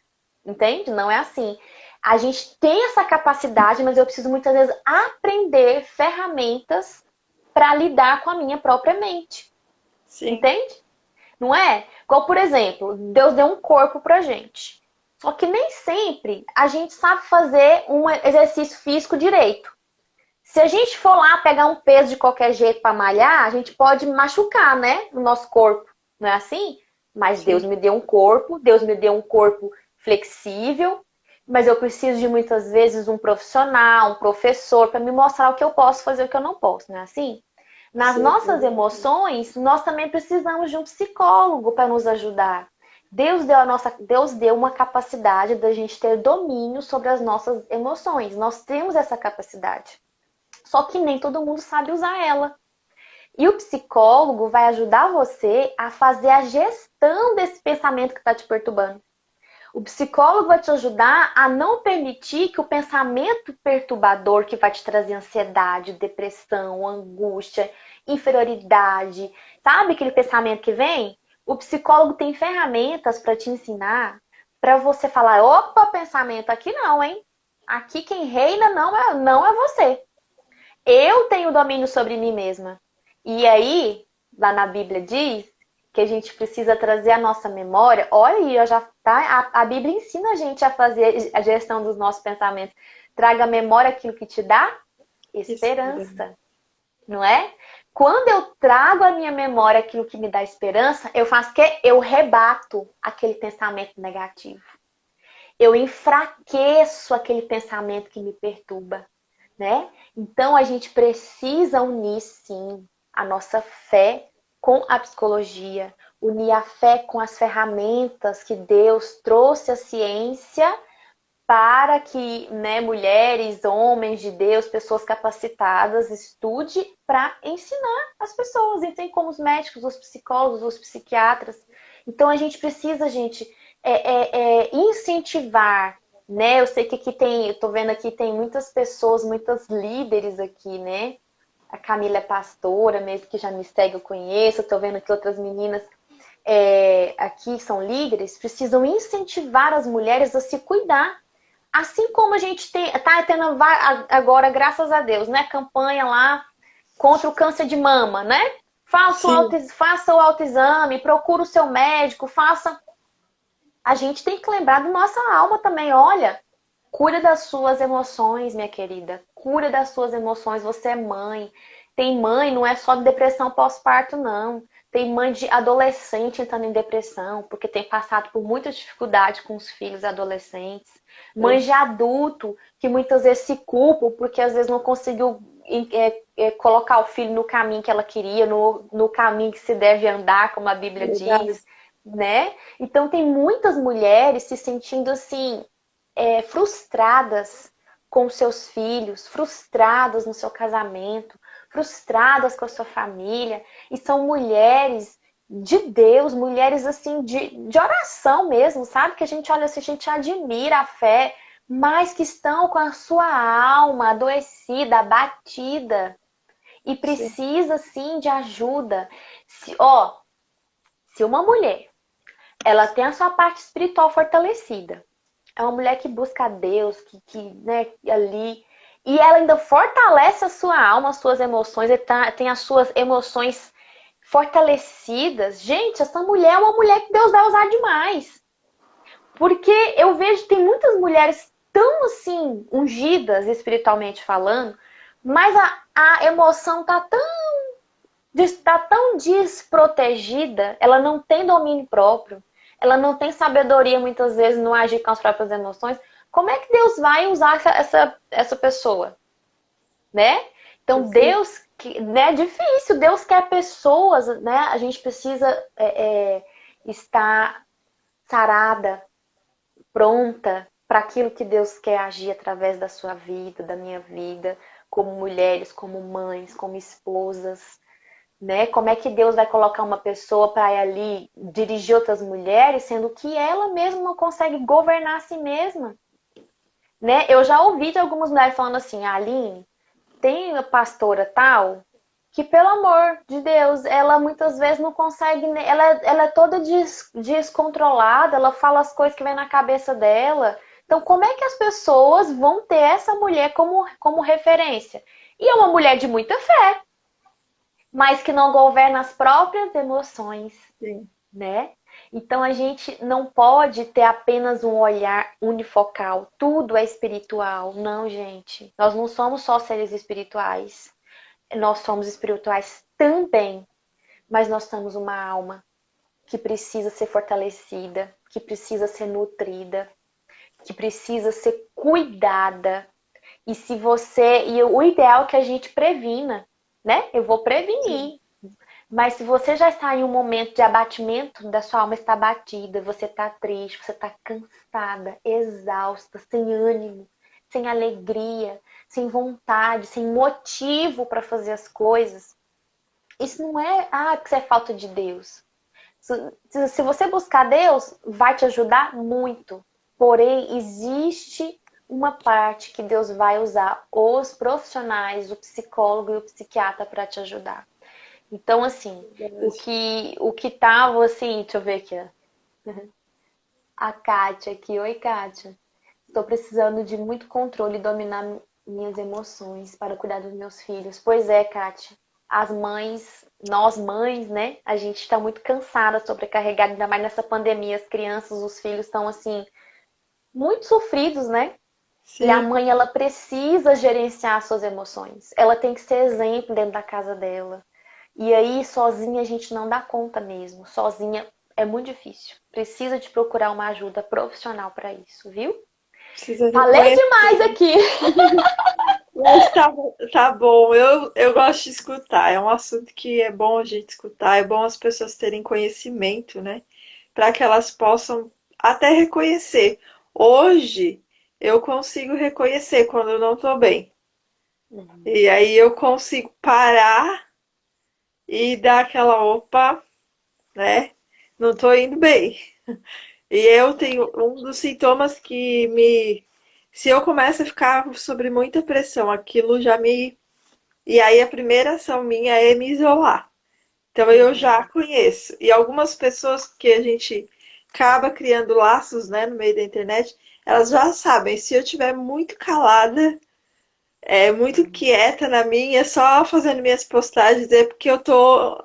Entende? Não é assim. A gente tem essa capacidade, mas eu preciso muitas vezes aprender ferramentas para lidar com a minha própria mente. Sim. Entende? Não é? Igual, por exemplo, Deus deu um corpo pra gente. Só que nem sempre a gente sabe fazer um exercício físico direito. Se a gente for lá pegar um peso de qualquer jeito para malhar, a gente pode machucar, né? O nosso corpo. Não é assim? Mas Deus Sim. me deu um corpo, Deus me deu um corpo flexível, mas eu preciso de muitas vezes um profissional, um professor para me mostrar o que eu posso fazer e o que eu não posso, não é assim? Nas Sim, nossas emoções, nós também precisamos de um psicólogo para nos ajudar. Deus deu uma capacidade da gente ter domínio sobre as nossas emoções. Nós temos essa capacidade. Só que nem todo mundo sabe usar ela. E o psicólogo vai ajudar você a fazer a gestão desse pensamento que está te perturbando. O psicólogo vai te ajudar a não permitir que o pensamento perturbador que vai te trazer ansiedade, depressão, angústia, inferioridade, sabe aquele pensamento que vem? O psicólogo tem ferramentas para te ensinar, para você falar, opa, pensamento, aqui não, hein? Aqui quem reina não é você. Eu tenho domínio sobre mim mesma. E aí, lá na Bíblia diz que a gente precisa trazer a nossa memória. Olha aí, já tá, a Bíblia ensina a gente a fazer a gestão dos nossos pensamentos. Traga à memória aquilo que te dá esperança, não é? Quando eu trago à minha memória aquilo que me dá esperança, eu faço o quê? Eu rebato aquele pensamento negativo. Eu enfraqueço aquele pensamento que me perturba, né? Então a gente precisa unir sim a nossa fé com a psicologia, unir a fé com as ferramentas que Deus trouxe à ciência para que, né, mulheres, homens de Deus, pessoas capacitadas, estude para ensinar as pessoas, então como os médicos, os psicólogos, os psiquiatras. Então a gente precisa, gente, incentivar, né? Eu sei que aqui tem, eu tô vendo aqui tem muitas pessoas, muitas líderes aqui, né? A Camila é pastora, mesmo que já me segue, eu conheço. Eu tô vendo que outras meninas aqui são líderes, precisam incentivar as mulheres a se cuidar. Assim como a gente tá tendo agora, graças a Deus, né? Campanha lá contra o câncer de mama, né? Faça o autoexame, procure o seu médico, faça. A gente tem que lembrar da nossa alma também. Olha, cura das suas emoções, minha querida. Cura das suas emoções. Você é mãe. Tem mãe, não é só de depressão pós-parto, não. Tem mãe de adolescente entrando em depressão, porque tem passado por muita dificuldade com os filhos adolescentes. Mães de adulto, que muitas vezes se culpam, porque às vezes não conseguiu colocar o filho no caminho que ela queria, no caminho que se deve andar, como a Bíblia diz, né? Então tem muitas mulheres se sentindo assim, frustradas com seus filhos, frustradas no seu casamento, frustradas com a sua família, e são mulheres de Deus, mulheres assim de oração mesmo, sabe? Que a gente olha assim, a gente admira a fé, mas que estão com a sua alma adoecida, abatida, e precisa sim de ajuda. Se uma mulher ela tem a sua parte espiritual fortalecida, é uma mulher que busca a Deus, né, ali. E ela ainda fortalece a sua alma, as suas emoções, tem as suas emoções fortalecidas. Gente, essa mulher é uma mulher que Deus vai usar demais. Porque eu vejo que tem muitas mulheres tão assim, ungidas espiritualmente falando, mas a emoção tá tão desprotegida, ela não tem domínio próprio. Ela não tem sabedoria, muitas vezes, no agir com as próprias emoções. Como é que Deus vai usar essa pessoa? Né? Então, Deus, né, é difícil. Deus quer pessoas, né? A gente precisa estar sarada, pronta para aquilo que Deus quer agir através da sua vida, da minha vida, como mulheres, como mães, como esposas. Né? Como é que Deus vai colocar uma pessoa para ir ali dirigir outras mulheres, sendo que ela mesma não consegue governar a si mesma? Né? Eu já ouvi de algumas mulheres falando assim, Aline, tem a pastora tal que, pelo amor de Deus, ela muitas vezes não consegue, ela é toda descontrolada, ela fala as coisas que vem na cabeça dela. Então, como é que as pessoas vão ter essa mulher como referência? E é uma mulher de muita fé, mas que não governa as próprias emoções, né? Então a gente não pode ter apenas um olhar unifocal, tudo é espiritual. Não, gente. Nós não somos só seres espirituais. Nós somos espirituais também, mas nós temos uma alma que precisa ser fortalecida, que precisa ser nutrida, que precisa ser cuidada. E o ideal é que a gente previna. né? Eu vou prevenir. Mas se você já está em um momento de abatimento, da sua alma está abatida, você está triste, você está cansada, exausta, sem ânimo, sem alegria, sem vontade, sem motivo para fazer as coisas, isso não é, porque isso é falta de Deus. Se você buscar Deus, vai te ajudar muito. Porém, existe uma parte que Deus vai usar os profissionais, o psicólogo e o psiquiatra para te ajudar. Então, assim, o que tava assim, deixa eu ver aqui, ó. A Kátia aqui, oi Kátia. Estou precisando de muito controle e dominar minhas emoções para cuidar dos meus filhos. Pois é, Kátia. As mães, nós mães, né? A gente está muito cansada, sobrecarregada, ainda mais nessa pandemia. As crianças, os filhos estão assim, muito sofridos, né? E a Sim, mãe, ela precisa gerenciar suas emoções. Ela tem que ser exemplo dentro da casa dela. E aí, sozinha, a gente não dá conta mesmo. Sozinha é muito difícil. Precisa de procurar uma ajuda profissional para isso, viu? precisa Falei reconhecer. demais aqui. Mas tá bom. Eu gosto de escutar. É um assunto que é bom a gente escutar. É bom as pessoas terem conhecimento, né? Para que elas possam até reconhecer. Hoje, eu consigo reconhecer quando eu não tô bem. E aí eu consigo parar e dar aquela opa, né? Não tô indo bem. E eu tenho um dos sintomas que me. Se eu começo a ficar sobre muita pressão, aquilo já me. E aí a primeira ação minha é me isolar. Então eu já conheço. E algumas pessoas que a gente acaba criando laços, né, no meio da internet, elas já sabem. Se eu estiver muito calada, muito quieta na minha, só fazendo minhas postagens, é porque eu tô.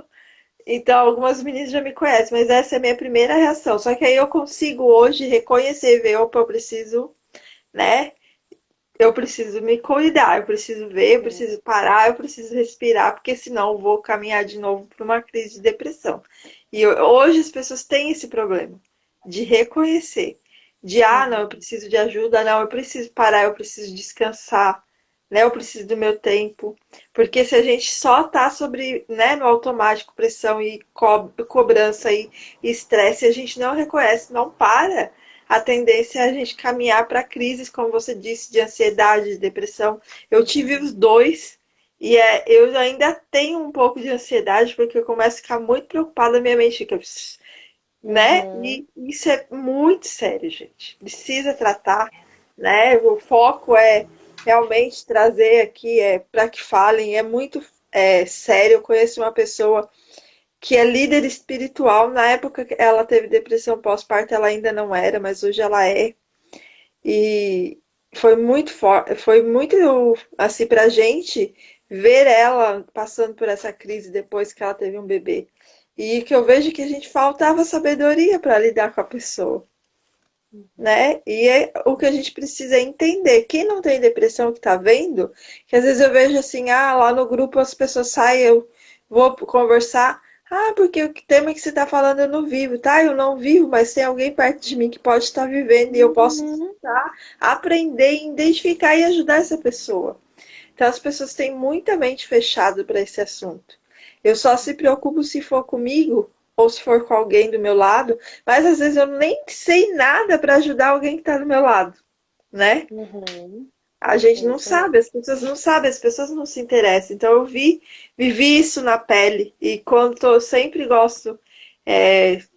Então, algumas meninas já me conhecem, mas essa é a minha primeira reação. Só que aí eu consigo hoje reconhecer e ver, opa, eu preciso, né? Eu preciso me cuidar, eu preciso ver, eu preciso parar, eu preciso respirar, porque senão eu vou caminhar de novo para uma crise de depressão. E hoje as pessoas têm esse problema de reconhecer, de não, eu preciso de ajuda, não, eu preciso parar, eu preciso descansar, né? Eu preciso do meu tempo. Porque se a gente só tá sobre, né, no automático, pressão e cobrança e estresse, a gente não reconhece, não para, a tendência é a gente caminhar para crises, como você disse, de ansiedade, de depressão. Eu tive os dois e eu ainda tenho um pouco de ansiedade porque eu começo a ficar muito preocupada, minha mente fica, né? Uhum. E isso é muito sério, gente. Precisa tratar, né? O foco é realmente trazer aqui para que falem. É muito sério. Eu conheço uma pessoa que é líder espiritual. Na época que ela teve depressão pós-parto, ela ainda não era, mas hoje ela é. E foi muito forte, foi muito assim pra gente ver ela passando por essa crise depois que ela teve um bebê. E que eu vejo que a gente faltava sabedoria para lidar com a pessoa, né? E o que a gente precisa é entender. Quem não tem depressão que tá vendo, que às vezes eu vejo assim, lá no grupo as pessoas saem, eu vou conversar. Porque o tema que você está falando eu não vivo, tá? Eu não vivo, mas tem alguém perto de mim que pode estar vivendo e eu posso Uhum. aprender, identificar e ajudar essa pessoa. Então as pessoas têm muita mente fechada para esse assunto. Eu só se preocupo se for comigo ou se for com alguém do meu lado, mas às vezes eu nem sei nada para ajudar alguém que está do meu lado, né? Uhum. A gente É não isso mesmo. sabe, as pessoas não sabem, as pessoas não se interessam. Então eu vivi isso na pele e quando eu sempre gosto,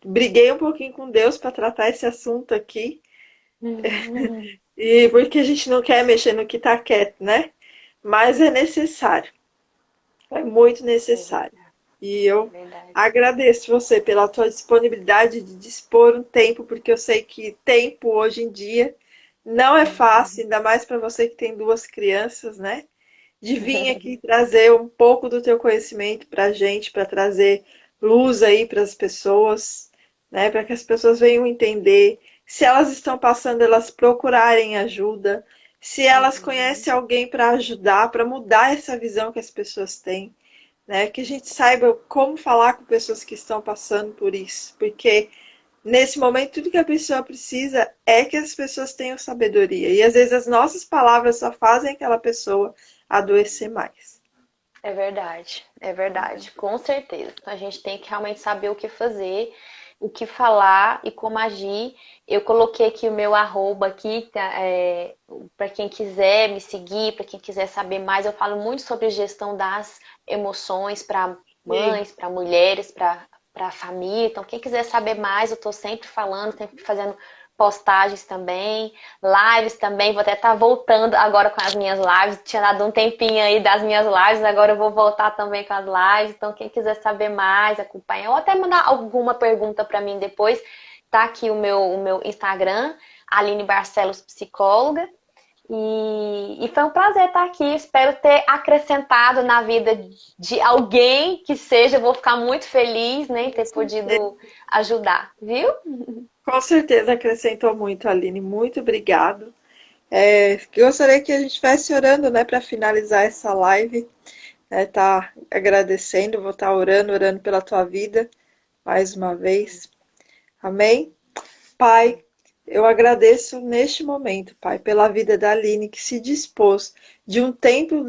briguei um pouquinho com Deus para tratar esse assunto aqui Uhum. e porque a gente não quer mexer no que está quieto, né? Mas é necessário, é muito É necessário. verdade. E É eu verdade. agradeço você pela tua disponibilidade de dispor um tempo, porque eu sei que tempo hoje em dia não é fácil, ainda mais para você que tem duas crianças, né? De vir aqui trazer um pouco do teu conhecimento para a gente, para trazer luz aí para as pessoas, né? Para que as pessoas venham entender. Se elas estão passando, elas procurarem ajuda. Se elas Uhum. conhecem alguém para ajudar, para mudar essa visão que as pessoas têm, né? Que a gente saiba como falar com pessoas que estão passando por isso, porque nesse momento tudo que a pessoa precisa é que as pessoas tenham sabedoria. E às vezes as nossas palavras só fazem aquela pessoa adoecer mais. É verdade, com certeza. Então a gente tem que realmente saber o que fazer, o que falar e como agir. Eu coloquei aqui o meu arroba aqui, para quem quiser me seguir, para quem quiser saber mais. Eu falo muito sobre gestão das emoções para Sim. mães, para mulheres, para família. Então quem quiser saber mais, eu estou sempre falando, sempre fazendo postagens também, lives também. Vou até estar voltando agora com as minhas lives. Tinha dado um tempinho aí das minhas lives, agora eu vou voltar também com as lives. Então, quem quiser saber mais, acompanhar, ou até mandar alguma pergunta para mim depois, tá aqui o meu Instagram, Aline Barcelos Psicóloga. E foi um prazer estar aqui. Espero ter acrescentado na vida de alguém que seja. Eu vou ficar muito feliz, né, em ter podido ajudar, viu? Com certeza acrescentou muito, Aline. Muito obrigado. Gostaria que a gente estivesse orando, né, para finalizar essa live. Tá agradecendo, vou estar orando pela tua vida mais uma vez. Amém? Pai, eu agradeço neste momento, Pai, pela vida da Aline, que se dispôs de um tempo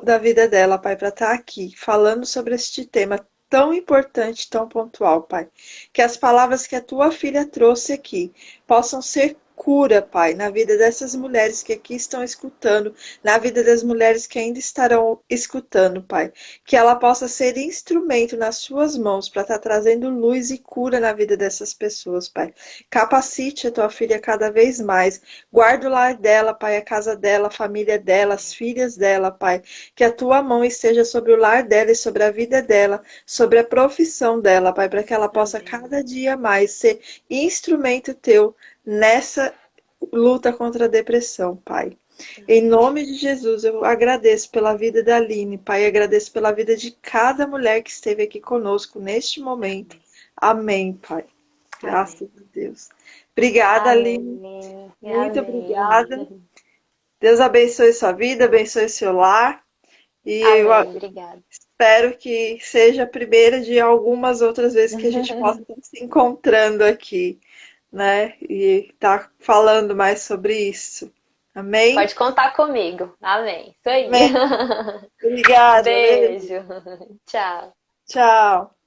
da vida dela, Pai, para estar aqui falando sobre este tema tão importante, tão pontual, Pai. Que as palavras que a tua filha trouxe aqui possam ser cura, Pai, na vida dessas mulheres que aqui estão escutando, na vida das mulheres que ainda estarão escutando, Pai. Que ela possa ser instrumento nas suas mãos para estar trazendo luz e cura na vida dessas pessoas, Pai. Capacite a tua filha cada vez mais. Guarda o lar dela, Pai, a casa dela, a família dela, as filhas dela, Pai. Que a tua mão esteja sobre o lar dela e sobre a vida dela, sobre a profissão dela, Pai, para que ela possa Amém. cada dia mais ser instrumento teu nessa luta contra a depressão, Pai. Em nome de Jesus, eu agradeço pela vida da Aline, Pai, agradeço pela vida de cada mulher que esteve aqui conosco neste momento. Amém. Amém, Pai. Amém. Graças a Deus. Obrigada, Aline. Amém. Muito Amém. obrigada. Deus abençoe sua vida, abençoe seu lar. E eu Amém. Obrigada. espero que seja a primeira de algumas outras vezes que a gente possa estar se encontrando aqui, né? E tá falando mais sobre isso. Amém? Pode contar comigo. Amém. Isso aí. Amém. Obrigada. Beijo. Beijo. Tchau. Tchau.